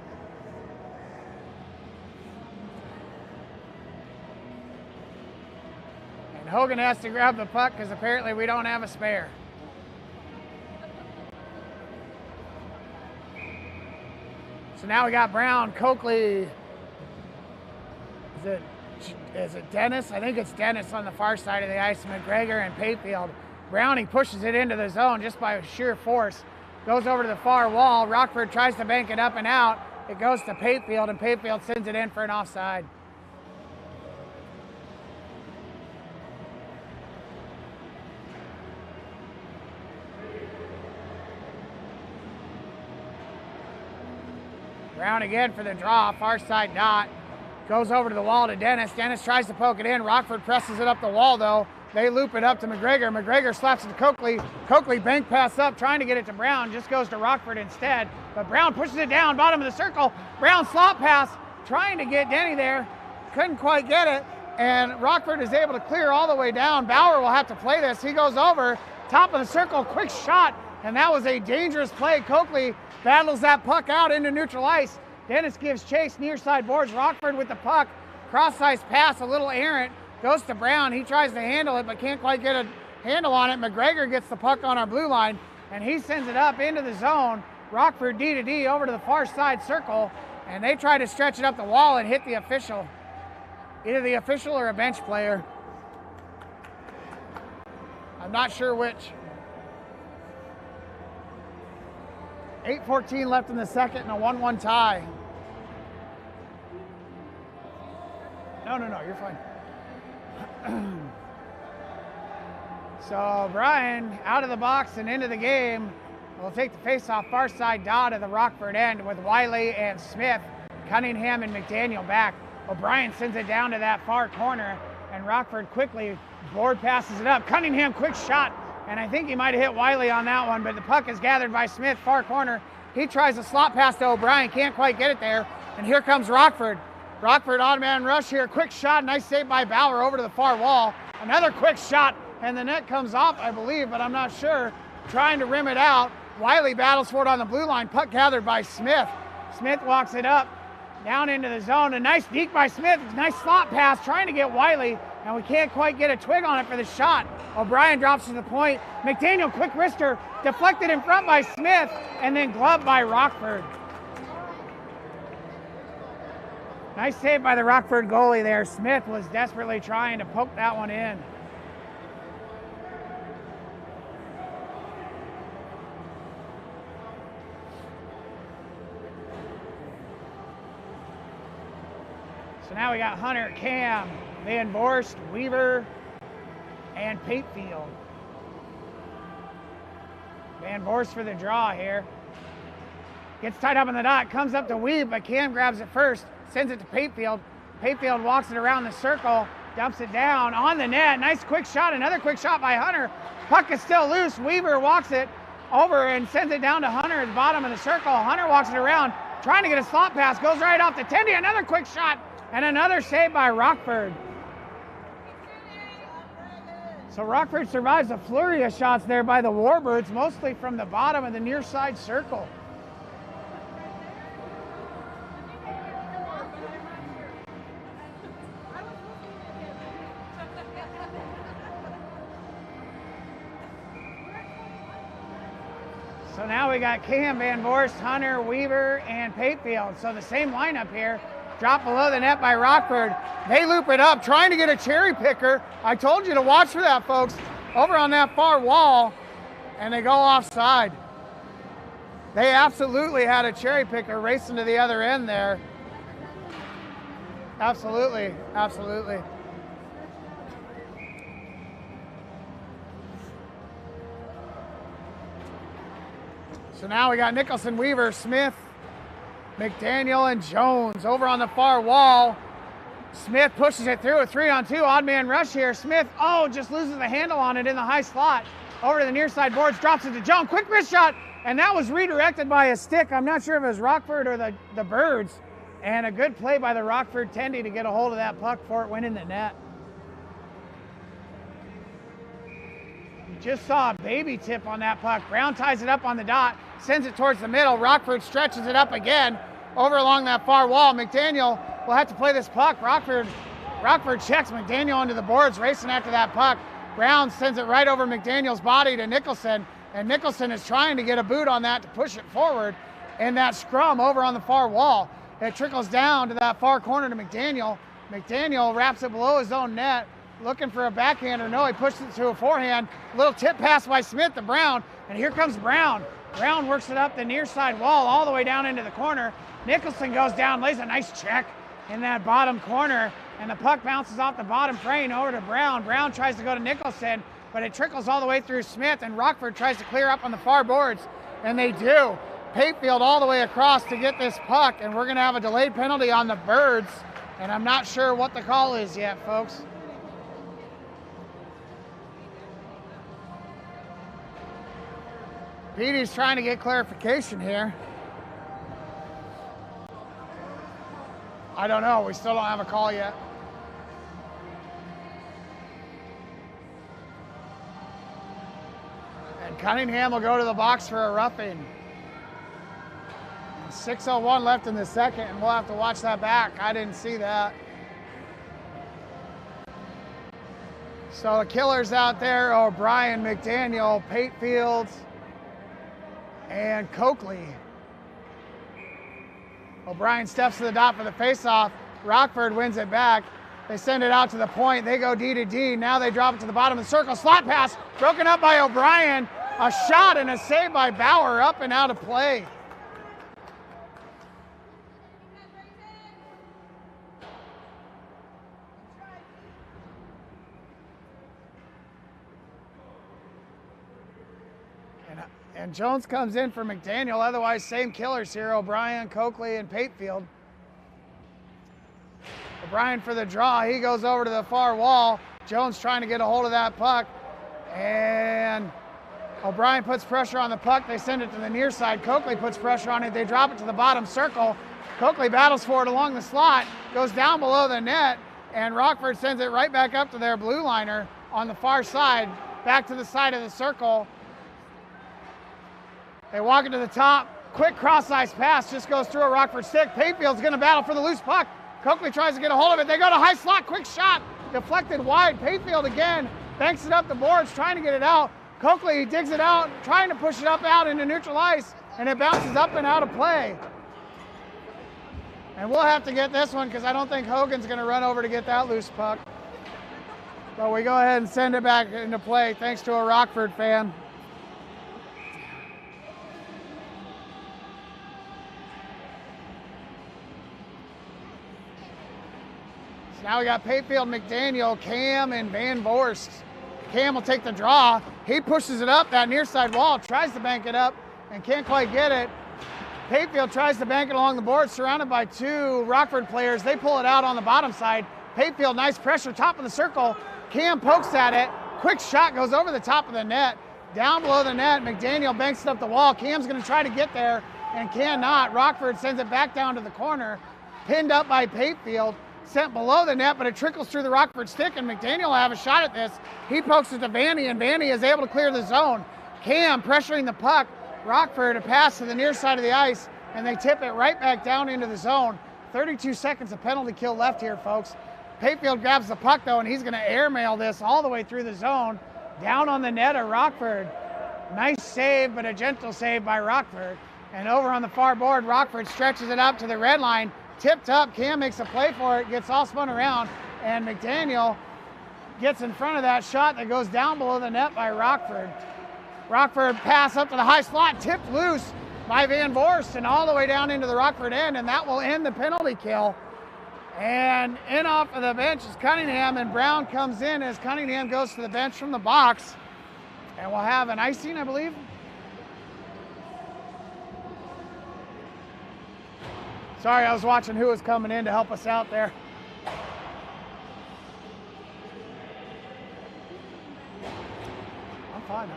And Hogan has to grab the puck because apparently we don't have a spare. So now we got Brown, Coakley. Is it Dennis? I think it's Dennis on the far side of the ice. McGregor and Payfield. Browning pushes it into the zone just by sheer force. Goes over to the far wall. Rockford tries to bank it up and out. It goes to Payfield, and Payfield sends it in for an offside. Brown again for the draw, far side dot. Goes over to the wall to Dennis. Dennis tries to poke it in. Rockford presses it up the wall though. They loop it up to McGregor. McGregor slaps it to Coakley. Coakley bank pass up, trying to get it to Brown. Just goes to Rockford instead. But Brown pushes it down, bottom of the circle. Brown slot pass, trying to get Denny there. Couldn't quite get it. And Rockford is able to clear all the way down. Bauer will have to play this. He goes over, top of the circle, quick shot. And that was a dangerous play. Coakley battles that puck out into neutral ice. Dennis gives chase, near side boards. Rockford with the puck. Cross-ice pass, a little errant. Goes to Brown. He tries to handle it, but can't quite get a handle on it. McGregor gets the puck on our blue line, and he sends it up into the zone. Rockford D to D over to the far side circle, and they try to stretch it up the wall and hit the official. Either the official or a bench player. I'm not sure which. 8:14 left in the second and a 1-1 tie. No, you're fine. So Brian out of the box and into the game. We'll take the face-off far side dot of the Rockford end with Wiley and Smith, Cunningham and McDaniel back. O'Brien sends it down to that far corner, and Rockford quickly board passes it up. Cunningham, quick shot, and I think he might have hit Wiley on that one, but the puck is gathered by Smith, far corner. He tries a slot pass to O'Brien, can't quite get it there, and here comes Rockford. Rockford on-man rush here, quick shot, nice save by Bauer over to the far wall. Another quick shot, and the net comes off, I believe, but I'm not sure. Trying to rim it out. Wiley battles for it on the blue line, puck gathered by Smith. Smith walks it up, down into the zone. A nice deke by Smith, nice slot pass, trying to get Wiley, and we can't quite get a twig on it for the shot. O'Brien drops to the point. McDaniel, quick wrister, deflected in front by Smith, and then gloved by Rockford. Nice save by the Rockford goalie there. Smith was desperately trying to poke that one in. So now we got Hunter, Cam, Van Vorst, Weaver, and Patefield. Van Vorst for the draw here. Gets tied up in the dot, comes up to Weave, but Cam grabs it first, sends it to Patefield. Patefield walks it around the circle, dumps it down on the net. Nice quick shot, another quick shot by Hunter. Puck is still loose. Weaver walks it over and sends it down to Hunter at the bottom of the circle. Hunter walks it around, trying to get a slot pass, goes right off to Tendy. Another quick shot and another save by Rockford. So Rockford survives a flurry of shots there by the Warbirds, mostly from the bottom of the near side circle. So now we got Cam, Van Vorst, Hunter, Weaver, and Patefield. So the same lineup here. Dropped below the net by Rockford. They loop it up, trying to get a cherry picker. I told you to watch for that, folks. Over on that far wall, and they go offside. They absolutely had a cherry picker racing to the other end there. Absolutely, absolutely. So now we got Nicholson, Weaver, Smith, McDaniel, and Jones over on the far wall. Smith pushes it through a 3-on-2, odd man rush here. Smith, just loses the handle on it in the high slot. Over to the near side boards, drops it to Jones. Quick wrist shot, and that was redirected by a stick. I'm not sure if it was Rockford or the Birds. And a good play by the Rockford Tendy to get a hold of that puck before it went in the net. You just saw a baby tip on that puck. Brown ties it up on the dot, sends it towards the middle. Rockford stretches it up again over along that far wall. McDaniel will have to play this puck. Rockford checks McDaniel onto the boards, racing after that puck. Brown sends it right over McDaniel's body to Nicholson, and Nicholson is trying to get a boot on that to push it forward in that scrum over on the far wall. It trickles down to that far corner to McDaniel. McDaniel wraps it below his own net, looking for a backhander. No, he pushes it to a forehand. Little tip pass by Smith to Brown, and here comes Brown. Brown works it up the near side wall all the way down into the corner. Nicholson goes down, lays a nice check in that bottom corner, and the puck bounces off the bottom frame over to Brown. Brown tries to go to Nicholson, but it trickles all the way through Smith, and Rockford tries to clear up on the far boards, and they do. Patefield all the way across to get this puck, and we're going to have a delayed penalty on the Birds, and I'm not sure what the call is yet, folks. Petey's trying to get clarification here. I don't know. We still don't have a call yet. And Cunningham will go to the box for a roughing. 6:01 left in the second, and we'll have to watch that back. I didn't see that. So the killers out there, O'Brien, McDaniel, Patefield, and Coakley. O'Brien steps to the dot for the faceoff. Rockford wins it back. They send it out to the point. They go D to D. Now they drop it to the bottom of the circle. Slot pass broken up by O'Brien. A shot and a save by Bauer, up and out of play. And Jones comes in for McDaniel. Otherwise, same killers here, O'Brien, Coakley, and Patefield. O'Brien for the draw. He goes over to the far wall. Jones trying to get a hold of that puck. And O'Brien puts pressure on the puck. They send it to the near side. Coakley puts pressure on it. They drop it to the bottom circle. Coakley battles for it along the slot. Goes down below the net. And Rockford sends it right back up to their blue liner on the far side. Back to the side of the circle. They walk it to the top. Quick cross-ice pass just goes through a Rockford stick. Payfield's going to battle for the loose puck. Coakley tries to get a hold of it. They go to high slot. Quick shot. Deflected wide. Payfield again banks it up the boards, trying to get it out. Coakley digs it out, trying to push it up out into neutral ice, and it bounces up and out of play. And we'll have to get this one because I don't think Hogan's going to run over to get that loose puck. But we go ahead and send it back into play thanks to a Rockford fan. So now we got Payfield, McDaniel, Cam, and Van Vorst. Cam will take the draw. He pushes it up that near side wall, tries to bank it up, and can't quite get it. Payfield tries to bank it along the board, surrounded by two Rockford players. They pull it out on the bottom side. Payfield, nice pressure, top of the circle. Cam pokes at it. Quick shot goes over the top of the net. Down below the net, McDaniel banks it up the wall. Cam's gonna try to get there and cannot. Rockford sends it back down to the corner. Pinned up by Payfield. Sent below the net, but it trickles through the Rockford stick, and McDaniel will have a shot at this. He pokes it to Vanny, and Vanny is able to clear the zone. Cam pressuring the puck. Rockford a pass to the near side of the ice, and they tip it right back down into the zone. 32 seconds of penalty kill left here, folks. Payfield grabs the puck, though, and he's going to airmail this all the way through the zone. Down on the net of Rockford. Nice save, but a gentle save by Rockford. And over on the far board, Rockford stretches it up to the red line. Tipped up, Cam makes a play for it, gets all spun around, and McDaniel gets in front of that shot that goes down below the net by Rockford. Rockford pass up to the high slot, tipped loose by Van Vorst and all the way down into the Rockford end, and that will end the penalty kill. And in off of the bench is Cunningham, and Brown comes in as Cunningham goes to the bench from the box. And we'll have an icing, I believe. Sorry, I was watching who was coming in to help us out there. I'm fine.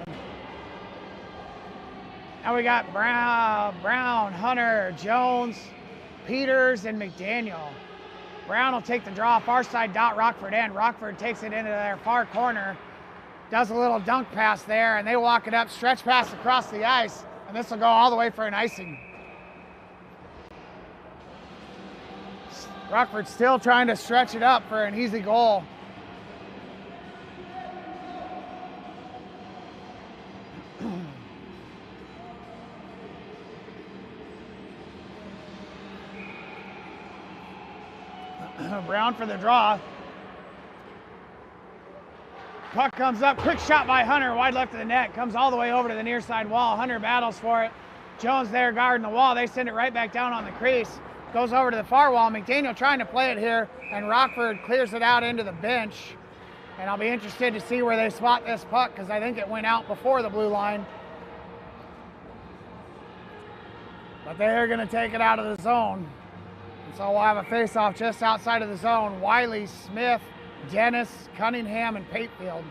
Now we got Brown, Hunter, Jones, Peters, and McDaniel. Brown will take the draw, far side dot, Rockford end. Rockford takes it into their far corner, does a little dunk pass there, and they walk it up, stretch pass across the ice, and this will go all the way for an icing. Rockford still trying to stretch it up for an easy goal. Brown for the draw. Puck comes up, quick shot by Hunter, wide left of the net, comes all the way over to the near side wall. Hunter battles for it. Jones there guarding the wall. They send it right back down on the crease. Goes over to the far wall. McDaniel trying to play it here, and Rockford clears it out into the bench. And I'll be interested to see where they spot this puck, because I think it went out before the blue line. But they're going to take it out of the zone. And so we'll have a face-off just outside of the zone. Wiley, Smith, Dennis, Cunningham, and Payfield.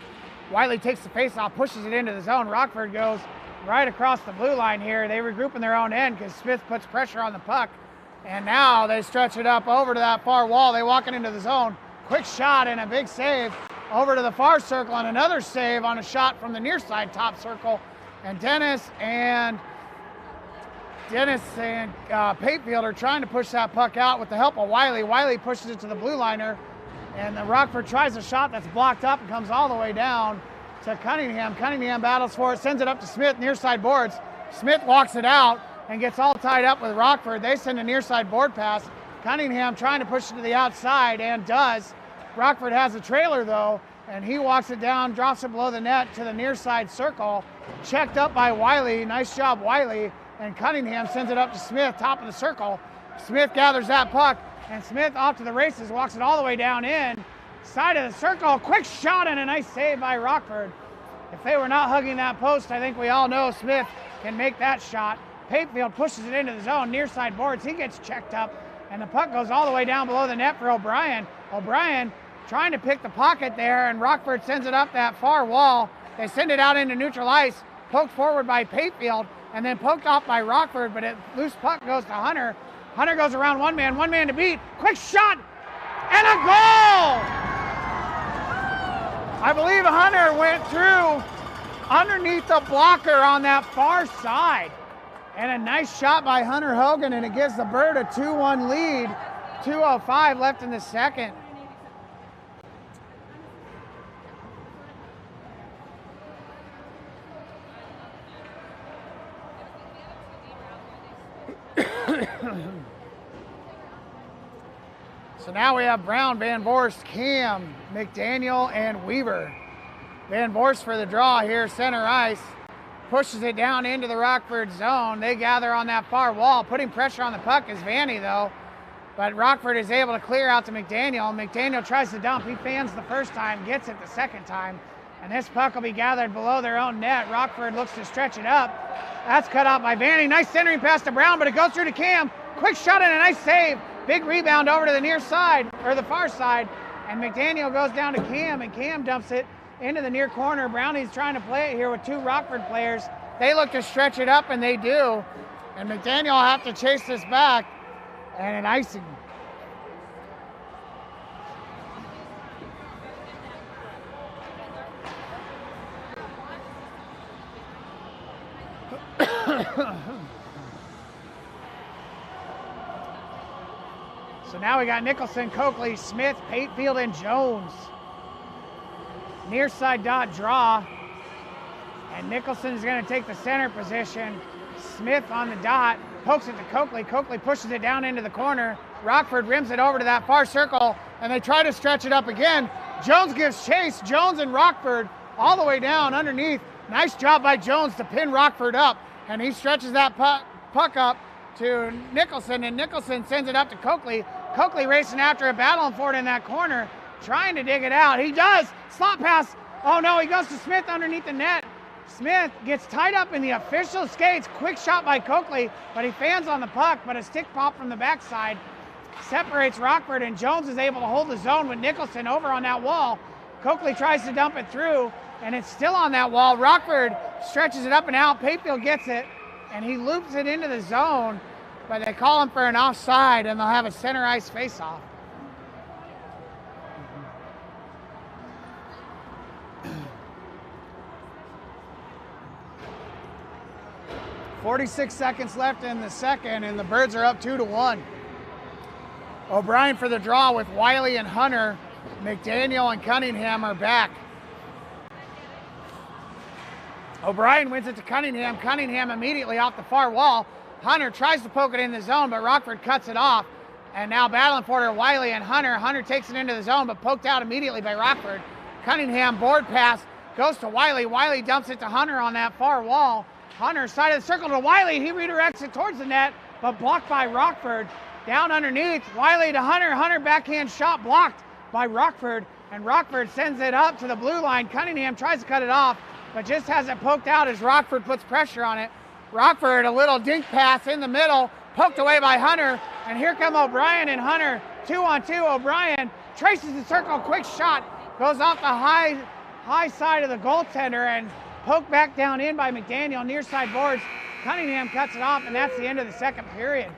Wiley takes the face-off, pushes it into the zone. Rockford goes right across the blue line here. They regroup in their own end because Smith puts pressure on the puck. And now they stretch it up over to that far wall. They walk it into the zone. Quick shot and a big save over to the far circle, and another save on a shot from the near side top circle. And Dennis and Payfield are trying to push that puck out with the help of Wiley. Wiley pushes it to the blue liner, and the Rockford tries a shot that's blocked up and comes all the way down to Cunningham. Cunningham battles for it, sends it up to Smith, near side boards. Smith walks it out and gets all tied up with Rockford. They send a near side board pass. Cunningham trying to push it to the outside, and does. Rockford has a trailer though, and he walks it down, drops it below the net to the near side circle. Checked up by Wiley. Nice job, Wiley. And Cunningham sends it up to Smith, top of the circle. Smith gathers that puck, and Smith off to the races, walks it all the way down in. Side of the circle, quick shot and a nice save by Rockford. If they were not hugging that post, I think we all know Smith can make that shot. Payfield pushes it into the zone, near side boards. He gets checked up, and the puck goes all the way down below the net for O'Brien. O'Brien trying to pick the pocket there, and Rockford sends it up that far wall. They send it out into neutral ice, poked forward by Payfield, and then poked off by Rockford, but loose puck goes to Hunter. Hunter goes around one man to beat. Quick shot, and a goal! I believe Hunter went through underneath the blocker on that far side. And a nice shot by Hunter Hogan, and it gives the Bird a 2-1 lead. 2:05 left in the second. So now we have Brown, Van Vorst, Cam, McDaniel, and Weaver. Van Vorst for the draw here, center ice. Pushes it down into the Rockford zone. They gather on that far wall. Putting pressure on the puck is Vanny, though. but Rockford is able to clear out to McDaniel. McDaniel tries to dump. He fans the first time, gets it the second time, and this puck will be gathered below their own net. Rockford looks to stretch it up. That's cut out by Vanny. Nice centering pass to Brown, but it goes through to Cam. Quick shot and a nice save. Big rebound over to the near side, or the far side, and McDaniel goes down to Cam, and Cam dumps it into the near corner. Brownie's trying to play it here with two Rockford players. They look to stretch it up, and they do. And McDaniel will have to chase this back, and an icing. So now we got Nicholson, Coakley, Smith, Patefield, and Jones. Near side dot draw. And Nicholson's going to take the center position. Smith on the dot, pokes it to Coakley. Coakley pushes it down into the corner. Rockford rims it over to that far circle, and they try to stretch it up again. Jones gives chase. Jones and Rockford all the way down underneath. Nice job by Jones to pin Rockford up, and he stretches that puck up to Nicholson, and Nicholson sends it up to Coakley. Coakley racing after it, battling for it in that corner, trying to dig it out. He does. Slot pass. Oh no, he goes to Smith underneath the net. Smith gets tied up in the official skates. Quick shot by Coakley, but he fans on the puck, but a stick pop from the backside separates Rockford, and Jones is able to hold the zone with Nicholson over on that wall. Coakley tries to dump it through, and it's still on that wall. Rockford stretches it up and out. Patefield gets it, and he loops it into the zone, but they call him for an offside, and they'll have a center ice faceoff. 46 seconds left in the second, and the Birds are up 2-1. O'Brien for the draw with Wiley and Hunter. McDaniel and Cunningham are back. O'Brien wins it to Cunningham. Cunningham immediately off the far wall. Hunter tries to poke it in the zone, but Rockford cuts it off. And now battling for it are Wiley and Hunter. Hunter takes it into the zone, but poked out immediately by Rockford. Cunningham board pass goes to Wiley. Wiley dumps it to Hunter on that far wall. Hunter side of the circle to Wiley. He redirects it towards the net, but blocked by Rockford. Down underneath, Wiley to Hunter. Hunter backhand shot blocked by Rockford, and Rockford sends it up to the blue line. Cunningham tries to cut it off, but just has it poked out as Rockford puts pressure on it. Rockford, a little dink pass in the middle, poked away by Hunter, and here come O'Brien and Hunter, 2-on-2. O'Brien traces the circle, quick shot, goes off the high side of the goaltender and poked back down in by McDaniel, near side boards. Cunningham cuts it off, and that's the end of the second period.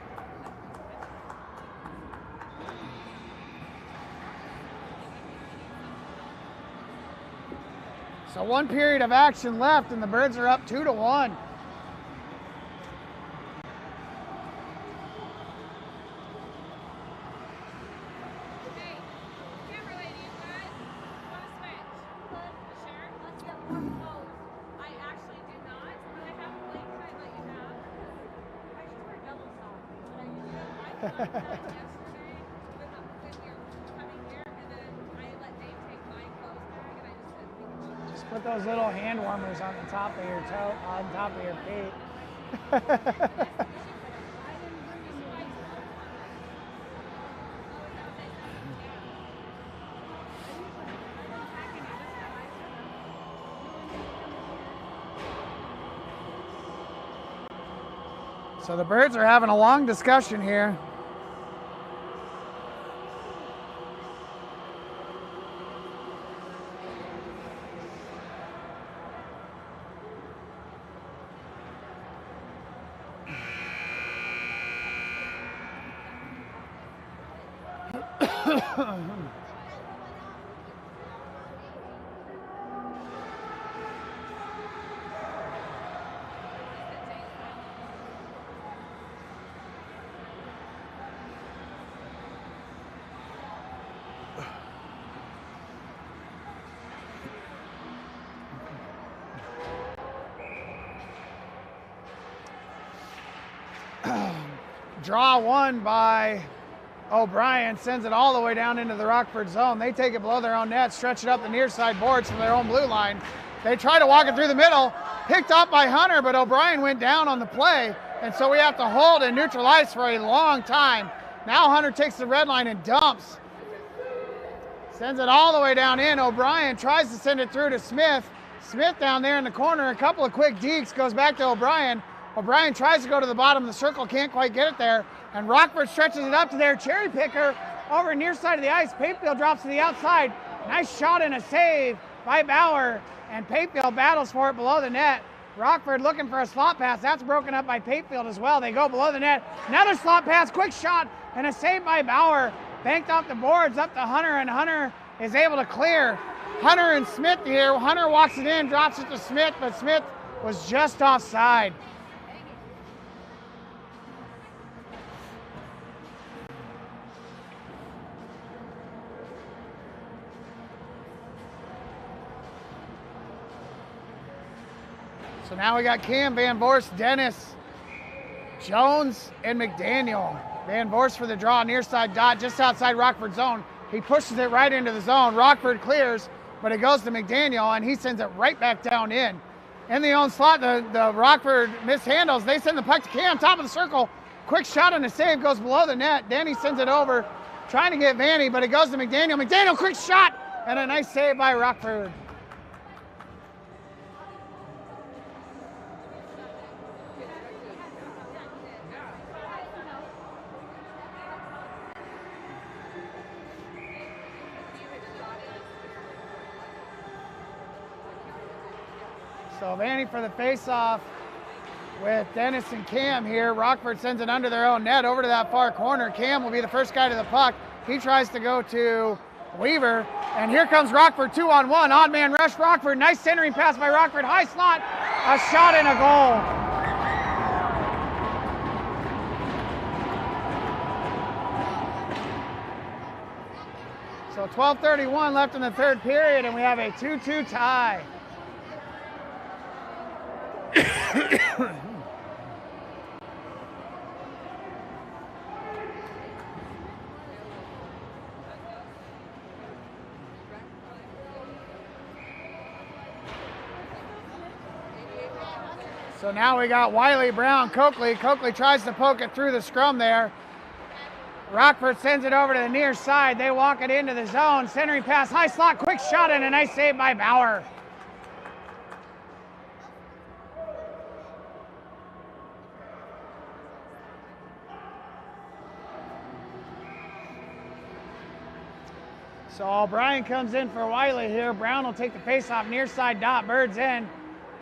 So one period of action left, and the Birds are up 2-1. Just put those little hand warmers on the top of your toe, on top of your feet. So the Birds are having a long discussion here. Draw one by O'Brien, sends it all the way down into the Rockford zone. They take it below their own net, stretch it up the near side boards from their own blue line. They try to walk it through the middle, picked up by Hunter, but O'Brien went down on the play, and so we have to hold and neutralize for a long time. Now Hunter takes the red line and dumps. Sends it all the way down in. O'Brien tries to send it through to Smith. Smith down there in the corner, a couple of quick dekes, goes back to O'Brien. O'Brien tries to go to the bottom of the circle, can't quite get it there. And Rockford stretches it up to their cherry picker over near side of the ice. Papefield drops to the outside. Nice shot and a save by Bauer. And Papefield battles for it below the net. Rockford looking for a slot pass. That's broken up by Papefield as well. They go below the net. Another slot pass, quick shot, and a save by Bauer. Banked off the boards up to Hunter, and Hunter is able to clear. Hunter and Smith here. Hunter walks it in, drops it to Smith, but Smith was just offside. So now we got Cam, Van Voorst, Dennis, Jones, and McDaniel. Van Voorst for the draw, near side dot, just outside Rockford zone. He pushes it right into the zone. Rockford clears, but it goes to McDaniel, and he sends it right back down in. In the own slot, the Rockford mishandles. They send the puck to Cam, top of the circle. Quick shot and a save, goes below the net. Danny sends it over, trying to get Vanny, but it goes to McDaniel. McDaniel, quick shot, and a nice save by Rockford. So Vanny for the face-off with Dennis and Cam here. Rockford sends it under their own net over to that far corner. Cam will be the first guy to the puck. He tries to go to Weaver, and here comes Rockford 2-on-1. Odd man rush Rockford. Nice centering pass by Rockford. High slot, a shot and a goal. So 12:31 left in the third period, and we have a 2-2 tie. So now we got Wiley, Brown, Coakley. Coakley tries to poke it through the scrum there. Rockford sends it over to the near side. They walk it into the zone. Centering pass, high slot, quick shot, and a nice save by Bauer. So O'Brien comes in for Wiley here. Brown will take the face-off, near side dot, Bird's in.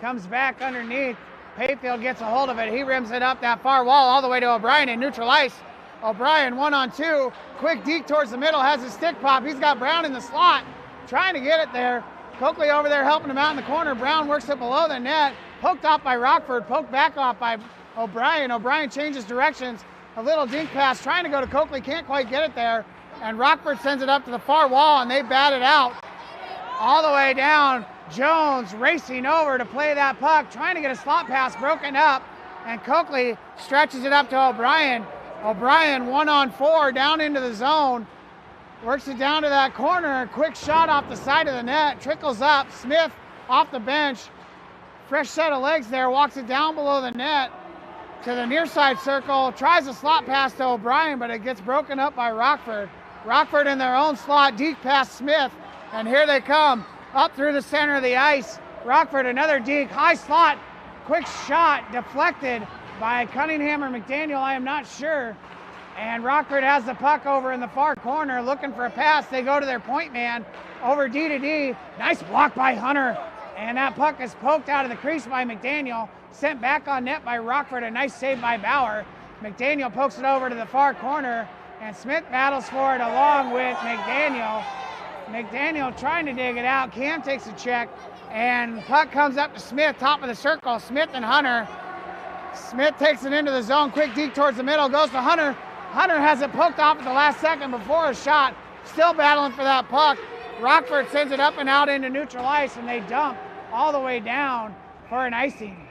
Comes back underneath. Papefield gets a hold of it. He rims it up that far wall all the way to O'Brien in neutral ice. O'Brien 1-on-2. Quick deke towards the middle, has his stick pop. He's got Brown in the slot, trying to get it there. Coakley over there helping him out in the corner. Brown works it below the net. Poked off by Rockford, poked back off by O'Brien. O'Brien changes directions. A little dink pass, trying to go to Coakley, can't quite get it there. And Rockford sends it up to the far wall, and they bat it out. All the way down, Jones racing over to play that puck, trying to get a slot pass broken up, and Coakley stretches it up to O'Brien. O'Brien 1-on-4 down into the zone, works it down to that corner, quick shot off the side of the net, trickles up, Smith off the bench, fresh set of legs there, walks it down below the net to the near side circle, tries a slot pass to O'Brien, but it gets broken up by Rockford. Rockford in their own slot, deep past Smith, and here they come, up through the center of the ice. Rockford, another deke, high slot, quick shot, deflected by Cunningham or McDaniel, I am not sure. And Rockford has the puck over in the far corner, looking for a pass. They go to their point man, over D to D. Nice block by Hunter, and that puck is poked out of the crease by McDaniel, sent back on net by Rockford, a nice save by Bauer. McDaniel pokes it over to the far corner, and Smith battles for it along with McDaniel. McDaniel trying to dig it out. Cam takes a check, and puck comes up to Smith, top of the circle. Smith and Hunter. Smith takes it into the zone. Quick deke towards the middle, goes to Hunter. Hunter has it poked off at the last second before a shot. Still battling for that puck. Rockford sends it up and out into neutral ice, and they dump all the way down for an icing.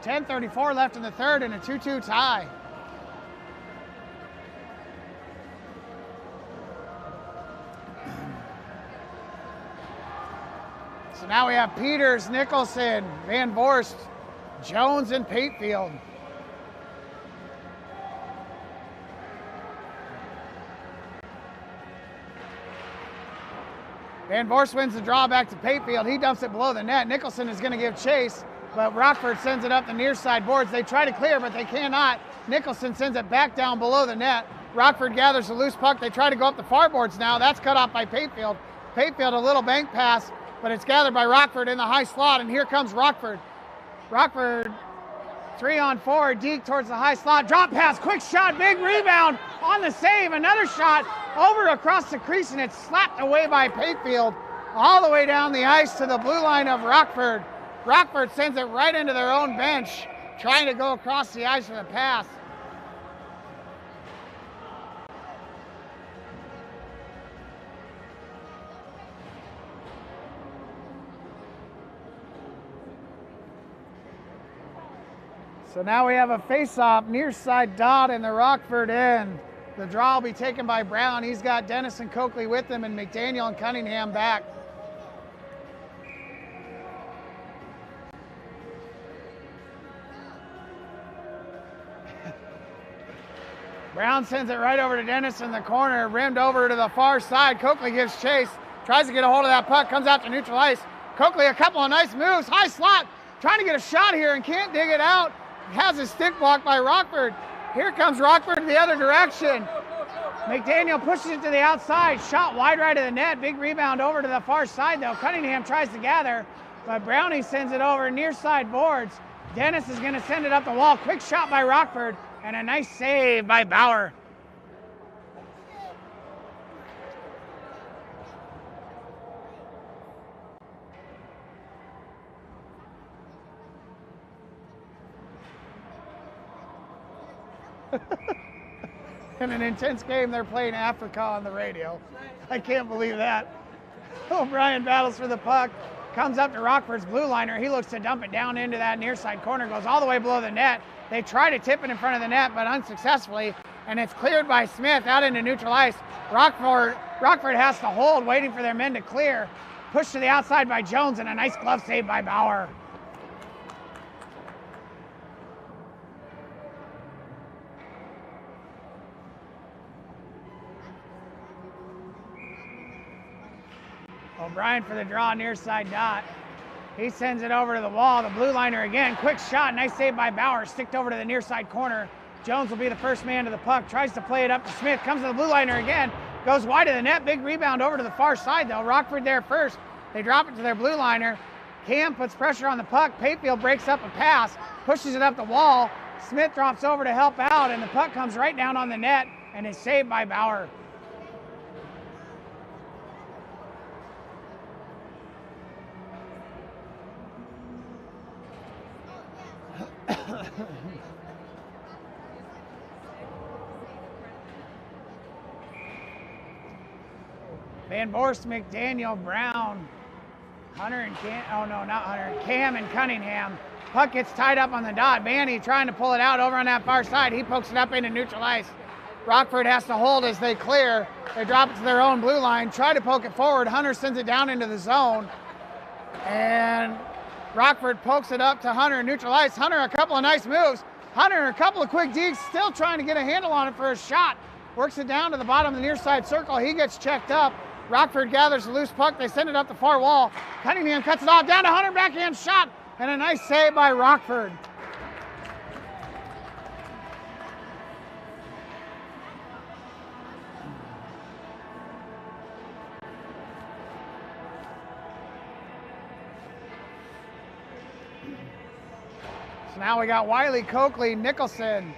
.10:34 left in the third and a 2-2 tie. So now we have Peters, Nicholson, Van Voorst, Jones and Patefield. Van Voorst wins the draw back to Patefield. He dumps it below the net. Nicholson is going to give chase, but Rockford sends it up the near side boards. They try to clear, but they cannot. Nicholson sends it back down below the net. Rockford gathers the loose puck. They try to go up the far boards now. That's cut off by Patefield. Patefield, a little bank pass, but it's gathered by Rockford in the high slot, and here comes Rockford. Rockford 3-on-4, Deke towards the high slot, drop pass, quick shot, big rebound on the save, another shot over across the crease, and it's slapped away by Patefield all the way down the ice to the blue line of Rockford. Rockford sends it right into their own bench, trying to go across the ice for the pass. So now we have a face-off, near side dot in the Rockford end. The draw will be taken by Brown. He's got Dennis and Coakley with him, and McDaniel and Cunningham back. Brown sends it right over to Dennis in the corner, rimmed over to the far side. Coakley gives chase, tries to get a hold of that puck, comes out to neutral ice. Coakley, a couple of nice moves, high slot, trying to get a shot here and can't dig it out. Has his stick blocked by Rockford. Here comes Rockford the other direction. McDaniel pushes it to the outside, shot wide right of the net. Big rebound over to the far side though. Cunningham tries to gather, but Brownie sends it over near side boards. Dennis is gonna send it up the wall. Quick shot by Rockford and a nice save by Bauer. In an intense game, they're playing Africa on the radio. I can't believe that. O'Brien battles for the puck, comes up to Rockford's blue liner. He looks to dump it down into that near side corner, goes all the way below the net. They try to tip it in front of the net, but unsuccessfully, and it's cleared by Smith out into neutral ice. Rockford has to hold, waiting for their men to clear. Pushed to the outside by Jones, and a nice glove save by Bauer. O'Brien for the draw, near side dot. He sends it over to the wall. The blue liner again. Quick shot. Nice save by Bauer. Sticked over to the near side corner. Jones will be the first man to the puck. Tries to play it up to Smith. Comes to the blue liner again. Goes wide of the net. Big rebound over to the far side though. Rockford there first. They drop it to their blue liner. Cam puts pressure on the puck. Patefield breaks up a pass. Pushes it up the wall. Smith drops over to help out, and the puck comes right down on the net and is saved by Bauer. Van Voorst, McDaniel, Brown, Hunter and Cam and Cunningham. Puck gets tied up on the dot. Vanny trying to pull it out over on that far side. He pokes it up into neutral ice. Rockford has to hold as they clear. They drop it to their own blue line, try to poke it forward. Hunter sends it down into the zone. And Rockford pokes it up to Hunter in neutral ice. Hunter, a couple of nice moves. Hunter, a couple of quick digs, still trying to get a handle on it for a shot. Works it down to the bottom of the near side circle. He gets checked up. Rockford gathers the loose puck. They send it up the far wall. Cunningham cuts it off. Down to Hunter, backhand shot. And a nice save by Rockford. So now we got Wiley, Coakley, Nicholson,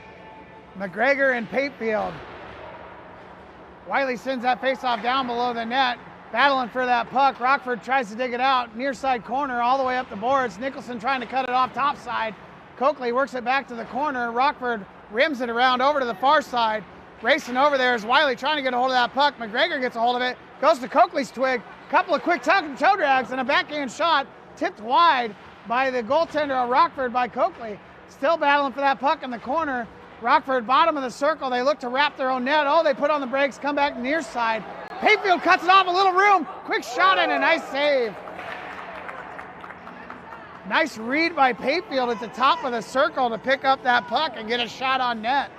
McGregor, and Patefield. Wiley sends that faceoff down below the net, battling for that puck. Rockford tries to dig it out, near side corner, all the way up the boards. Nicholson trying to cut it off top side. Coakley works it back to the corner. Rockford rims it around over to the far side. Racing over there is Wiley trying to get a hold of that puck. McGregor gets a hold of it, goes to Coakley's twig. Couple of quick toe drags and a backhand shot tipped wide by the goaltender of Rockford by Coakley. Still battling for that puck in the corner. Rockford, bottom of the circle. They look to wrap their own net. Oh, they put on the brakes, come back near side. Patefield cuts it off, a little room. Quick shot and a nice save. Nice read by Payfield at the top of the circle to pick up that puck and get a shot on net.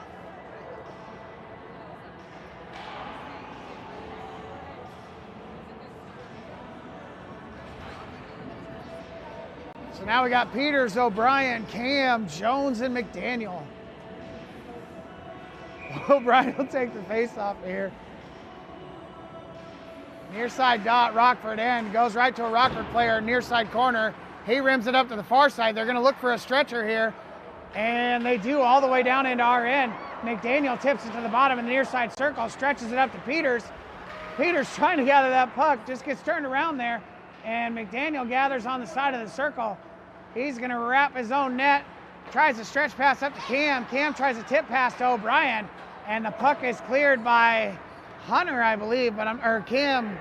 So now we got Peters, O'Brien, Cam, Jones, and McDaniel. O'Brien will take the face-off here. Near side dot, Rockford end. Goes right to a Rockford player, near side corner. He rims it up to the far side. They're going to look for a stretcher here. And they do all the way down into our end. McDaniel tips it to the bottom in the near side circle, stretches it up to Peters. Peters trying to gather that puck, just gets turned around there. And McDaniel gathers on the side of the circle. He's going to wrap his own net. Tries a stretch pass up to Cam. Cam tries a tip pass to O'Brien. And the puck is cleared by Hunter, I believe, or Cam.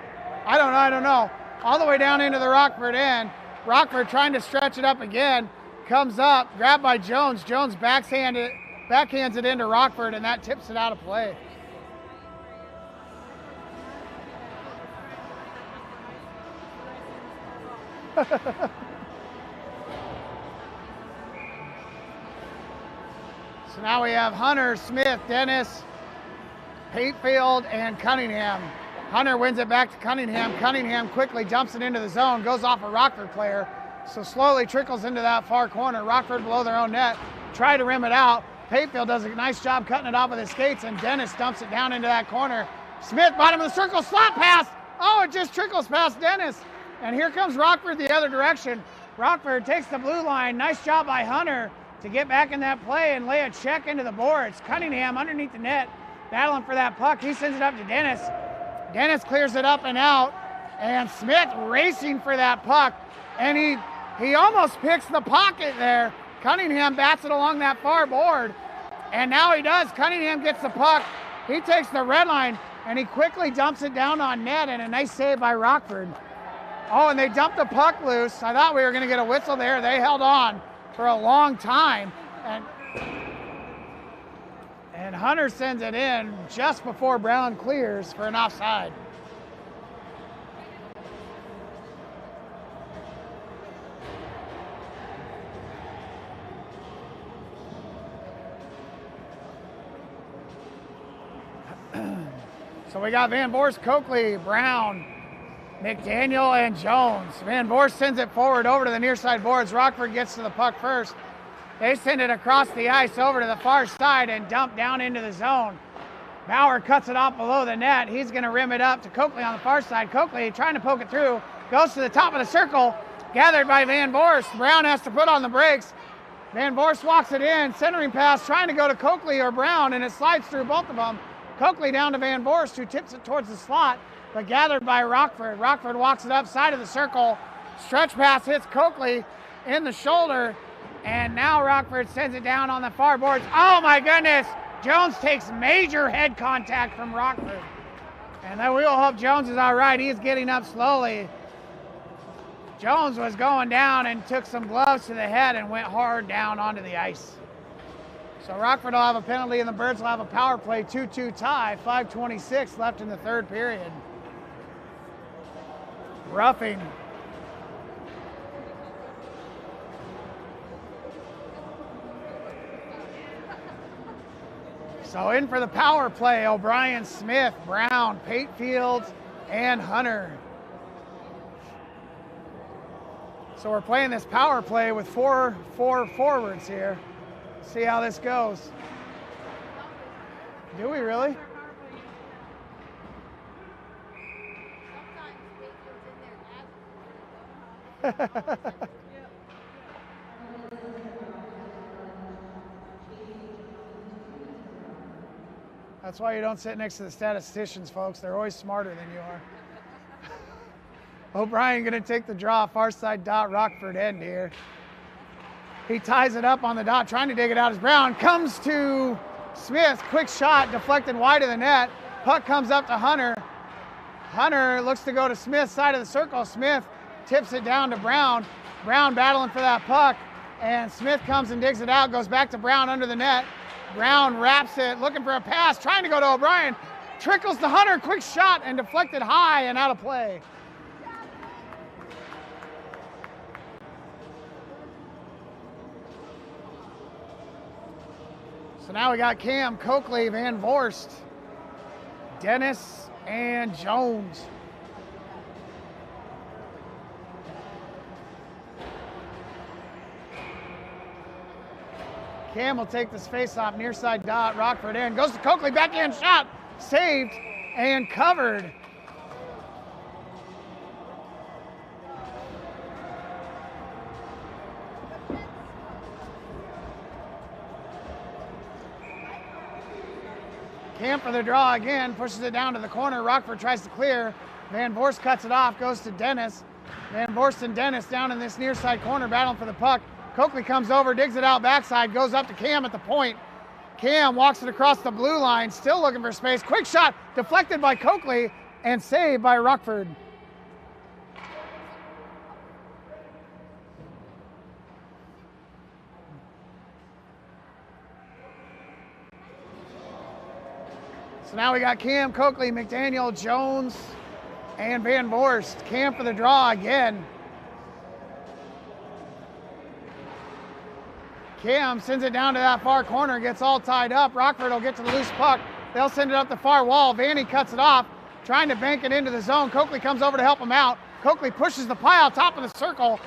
I don't know. All the way down into the Rockford end. Rockford trying to stretch it up again. Comes up, grabbed by Jones. Jones backhands it into Rockford, and that tips it out of play. So now we have Hunter, Smith, Dennis, Patefield, and Cunningham. Hunter wins it back to Cunningham. Cunningham quickly dumps it into the zone, goes off a Rockford player, so slowly trickles into that far corner. Rockford below their own net, try to rim it out. Patefield does a nice job cutting it off with his skates, and Dennis dumps it down into that corner. Smith, bottom of the circle, slap pass. Oh, it just trickles past Dennis. And here comes Rockford the other direction. Rockford takes the blue line. Nice job by Hunter to get back in that play and lay a check into the boards. Cunningham underneath the net, battling for that puck. He sends it up to Dennis. Dennis clears it up and out, and Smith racing for that puck, and he almost picks the pocket there. Cunningham bats it along that far board, and now he does. Cunningham gets the puck. He takes the red line, and he quickly dumps it down on net, and a nice save by Rockford. Oh, and they dumped the puck loose. I thought we were going to get a whistle there. They held on for a long time, and Hunter sends it in just before Brown clears for an offside. So we got Van Voorst, Coakley, Brown, McDaniel, and Jones. Van Voorst sends it forward over to the near side boards. Rockford gets to the puck first. They send it across the ice over to the far side and dump down into the zone. Bauer cuts it off below the net. He's going to rim it up to Coakley on the far side. Coakley trying to poke it through. Goes to the top of the circle. Gathered by Van Voorst. Brown has to put on the brakes. Van Voorst walks it in. Centering pass trying to go to Coakley or Brown, and it slides through both of them. Coakley down to Van Voorst, who tips it towards the slot, but gathered by Rockford. Rockford walks it up side of the circle. Stretch pass hits Coakley in the shoulder. And now Rockford sends it down on the far boards. Oh my goodness! Jones takes major head contact from Rockford. And then we'll hope Jones is all right. He's getting up slowly. Jones was going down and took some gloves to the head and went hard down onto the ice. So Rockford will have a penalty and the Birds will have a power play, 2-2 tie, 5:26 left in the third period. Roughing. So in for the power play, O'Brien, Smith, Brown, Patefield, and Hunter. So we're playing this power play with four forwards here. See how this goes. Do we really? That's why you don't sit next to the statisticians, folks. They're always smarter than you are. O'Brien going to take the draw, far side dot, Rockford end here. He ties it up on the dot, trying to dig it out as Brown comes to Smith. Quick shot, deflected wide of the net. Puck comes up to Hunter. Hunter looks to go to Smith's side of the circle. Smith tips it down to Brown. Brown battling for that puck, and Smith comes and digs it out, goes back to Brown under the net. Brown wraps it, looking for a pass, trying to go to O'Brien. Trickles to Hunter, quick shot, and deflected high and out of play. So now we got Cam, Coakley, Van Voorst, Dennis, and Jones. Cam will take this face-off, near side dot, Rockford in, goes to Coakley, backhand shot, saved and covered. Cam for the draw again, pushes it down to the corner. Rockford tries to clear. Van Voorst cuts it off, goes to Dennis. Van Voorst and Dennis down in this near side corner, battling for the puck. Coakley comes over, digs it out backside, goes up to Cam at the point. Cam walks it across the blue line, still looking for space. Quick shot, deflected by Coakley and saved by Rockford. So now we got Cam, Coakley, McDaniel, Jones, and Van Voorst. Cam for the draw again. Cam sends it down to that far corner, gets all tied up. Rockford will get to the loose puck. They'll send it up the far wall. Vanny cuts it off, trying to bank it into the zone. Coakley comes over to help him out. Coakley pushes the pile top of the circle,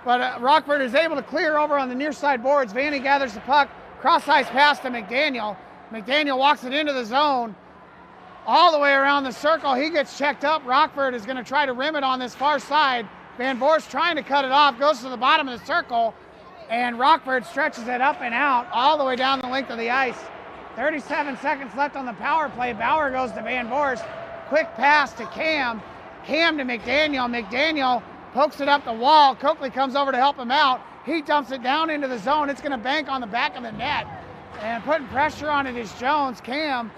but Rockford is able to clear over on the near side boards. Vanny gathers the puck, cross-ice pass to McDaniel. McDaniel walks it into the zone, all the way around the circle. He gets checked up. Rockford is going to try to rim it on this far side. Van Voorst trying to cut it off, goes to the bottom of the circle, and Rockford stretches it up and out all the way down the length of the ice. 37 seconds left on the power play. Bauer goes to Van Voorst. Quick pass to Cam. Cam to McDaniel. McDaniel pokes it up the wall. Coakley comes over to help him out. He dumps it down into the zone. It's going to bank on the back of the net. And putting pressure on it is Jones. Cam.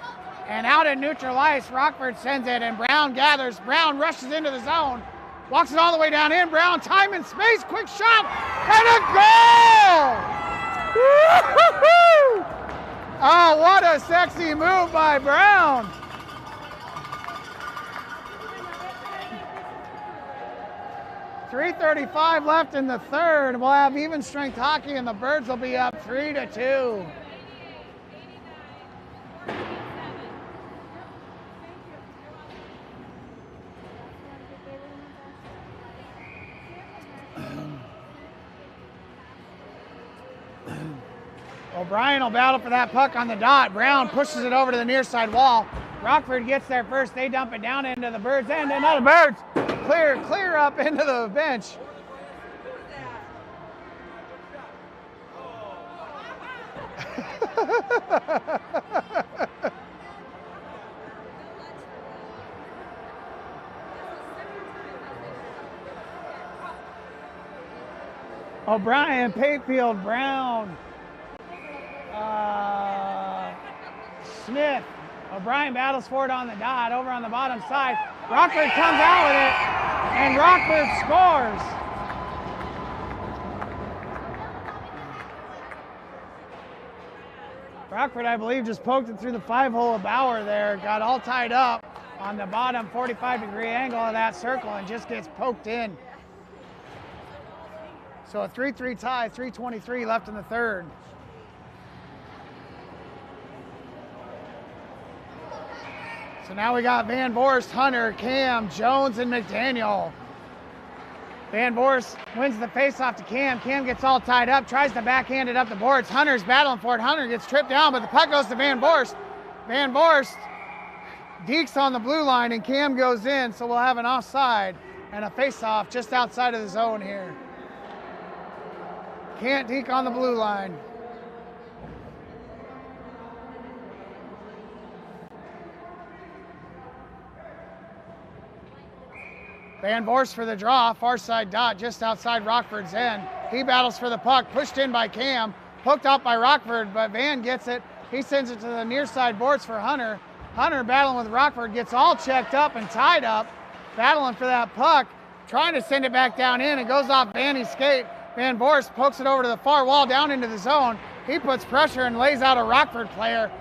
And out at neutral ice, Rockford sends it, and Brown gathers. Brown rushes into the zone. Walks it all the way down in. Brown, time and space, quick shot, and a goal! Woo-hoo-hoo! Oh, what a sexy move by Brown. .335 left in the third. We'll have even strength hockey, and the Birds will be up 3-2. O'Brien will battle for that puck on the dot. Brown pushes it over to the near side wall. Rockford gets there first. They dump it down into the Birds' end. And now the Birds clear up into the bench. O'Brien, Patefield, Brown, Smith. O'Brien battles for it on the dot, over on the bottom side. Rockford comes out with it, and Rockford scores. Rockford, I believe, just poked it through the 5-hole of Bauer there, got all tied up on the bottom 45-degree angle of that circle and just gets poked in. So a 3-3 tie, 3:23 left in the third. So now we got Van Voorst, Hunter, Cam, Jones, and McDaniel. Van Voorst wins the faceoff to Cam. Cam gets all tied up, tries to backhand it up the boards. Hunter's battling for it. Hunter gets tripped down, but the puck goes to Van Voorst. Van Voorst dekes on the blue line, and Cam goes in, so we'll have an offside and a faceoff just outside of the zone here. Can't deke on the blue line. Van Voorst for the draw, far side dot, just outside Rockford's end. He battles for the puck, pushed in by Cam, poked out by Rockford, but Van gets it. He sends it to the near side boards for Hunter. Hunter battling with Rockford, gets all checked up and tied up, battling for that puck, trying to send it back down in. It goes off Vanny's skate. Van Voorst pokes it over to the far wall, down into the zone. He puts pressure and lays out a Rockford player.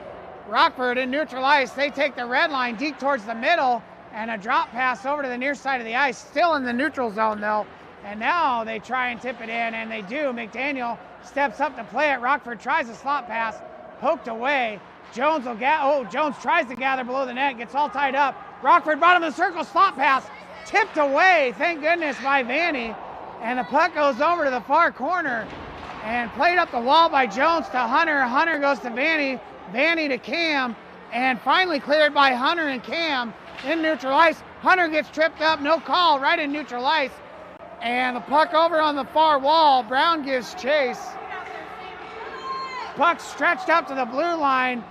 Rockford in neutral ice. They take the red line, deke towards the middle, and a drop pass over to the near side of the ice, still in the neutral zone though. And now they try and tip it in, and they do. McDaniel steps up to play it. Rockford tries a slot pass. poked away. Jones Jones tries to gather below the net, gets all tied up. Rockford, bottom of the circle, slot pass, tipped away, thank goodness, by Vanny. And the puck goes over to the far corner and played up the wall by Jones to Hunter. Hunter goes to Vanny, Vanny to Cam, and finally cleared by Hunter and Cam in neutral ice. Hunter gets tripped up, no call, right in neutral ice. And the puck over on the far wall. Brown gives chase. Puck stretched up to the blue line.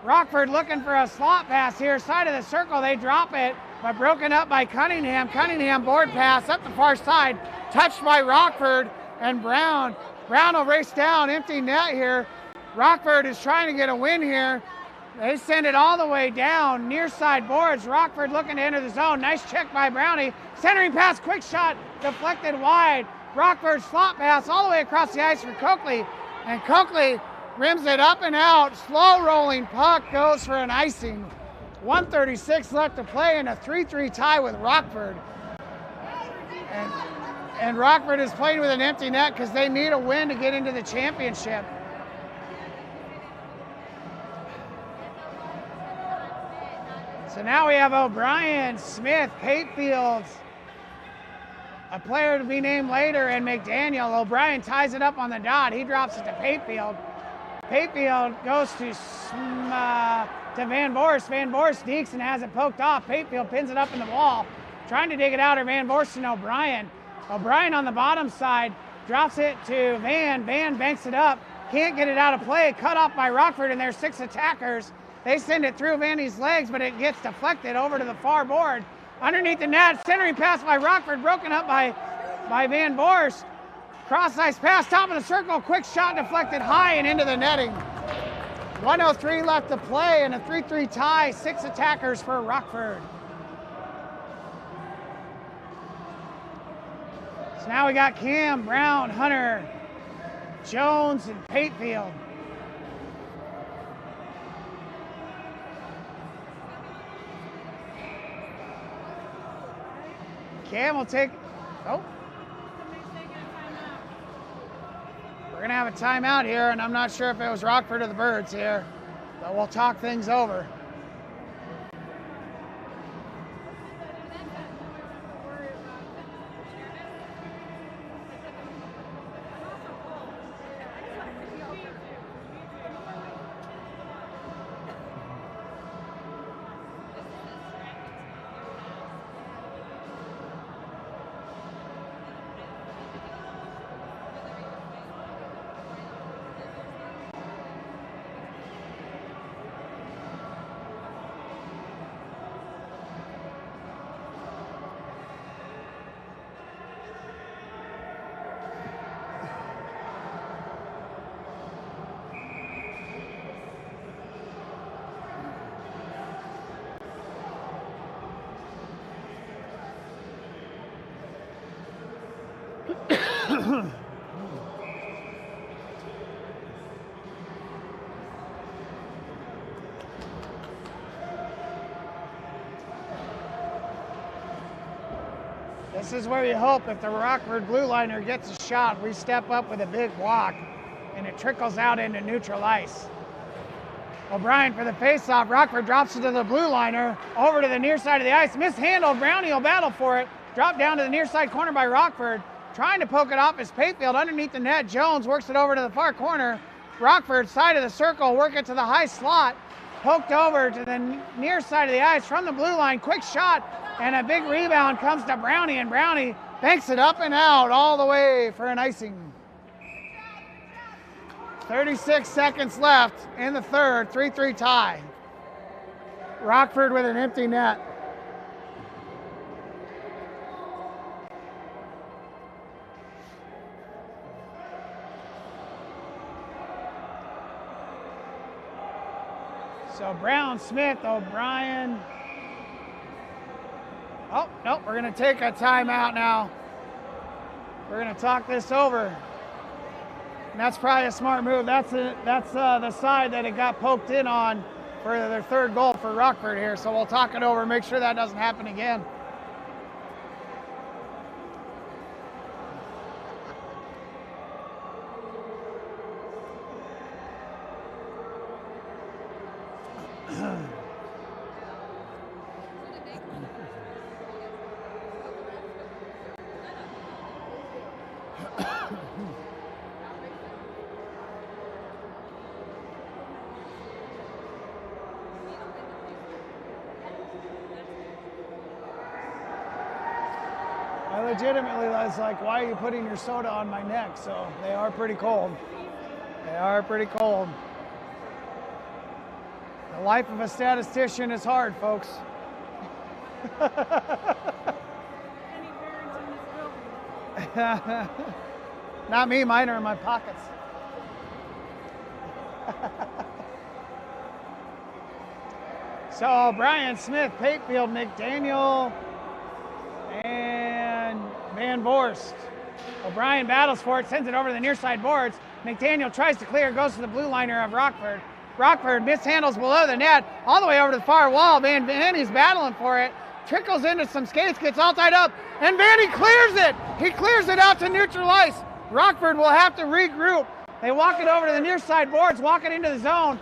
Rockford looking for a slot pass here. Side of the circle, they drop it, but broken up by Cunningham. Cunningham board pass up the far side. Touched by Rockford and Brown. Brown will race down, empty net here. Rockford is trying to get a win here. They send it all the way down, near side boards. Rockford looking to enter the zone. Nice check by Brownie. Centering pass, quick shot, deflected wide. Rockford slot pass all the way across the ice for Coakley. And Coakley rims it up and out. Slow rolling puck goes for an icing. 1:36 left to play in a 3-3 tie with Rockford. And Rockford is playing with an empty net because they need a win to get into the championship. So now we have O'Brien, Smith, Patefield, a player to be named later, and McDaniel. O'Brien ties it up on the dot. He drops it to Patefield. Patefield goes to Van Voorst. Van Voorst sneaks and has it poked off. Patefield pins it up in the wall. Trying to dig it out are Van Voorst and O'Brien. O'Brien on the bottom side drops it to Van. Van banks it up. Can't get it out of play. Cut off by Rockford, and there's 6 attackers. They send it through Vanny's legs, but it gets deflected over to the far board. Underneath the net, centering pass by Rockford, broken up by Van Voorst. Cross ice pass, top of the circle, quick shot deflected high and into the netting. 1:03 left to play in a 3-3 tie, 6 attackers for Rockford. So now we got Cam, Brown, Hunter, Jones, and Patefield. Cam will take, we're gonna have a timeout here, and I'm not sure if it was Rockford or the Birds here, but we'll talk things over. This is where you hope if the Rockford blue liner gets a shot, we step up with a big block and it trickles out into neutral ice. O'Brien for the faceoff. Rockford drops it to the blue liner, over to the near side of the ice. Mishandled. Brownie will battle for it. Dropped down to the near side corner by Rockford. Trying to poke it off is Patefield underneath the net. Jones works it over to the far corner. Rockford, side of the circle, work it to the high slot. Poked over to the near side of the ice from the blue line. Quick shot, and a big rebound comes to Brownie, and Brownie banks it up and out all the way for an icing. 36 seconds left in the third, 3-3 tie. Rockford with an empty net. So Brown, Smith, O'Brien. Oh, nope, we're gonna take a timeout now. We're gonna talk this over. And that's probably a smart move. That's the side that it got poked in on for their third goal for Rockford here. So we'll talk it over, make sure that doesn't happen again. I legitimately was like, why are you putting your soda on my neck? So they are pretty cold. They are pretty cold. The life of a statistician is hard, folks. Any parents in this building? Not me, mine are in my pockets. So Brian Smith, Patefield, McDaniel, and Van Vorst. O'Brien battles for it, sends it over to the near side boards. McDaniel tries to clear, goes to the blue liner of Rockford. Rockford mishandles below the net, all the way over to the far wall. Vanny's battling for it. Trickles into some skates, gets all tied up, and Vanny clears it. He clears it out to neutral ice. Rockford will have to regroup. They walk it over to the near side boards, walk it into the zone.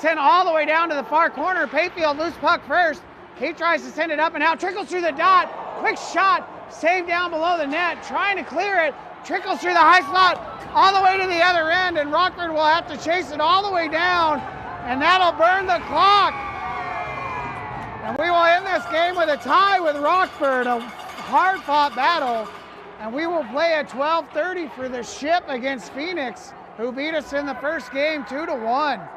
Sent all the way down to the far corner. Patefield loose puck first. He tries to send it up and out. Trickles through the dot. Quick shot. Saved down below the net. Trying to clear it. Trickles through the high slot all the way to the other end. And Rockford will have to chase it all the way down. And that'll burn the clock. And we will end this game with a tie with Rockford. A hard-fought battle. And we will play at 12:30 for the Ship against Phoenix, who beat us in the first game 2-1.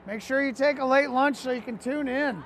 Make sure you take a late lunch so you can tune in.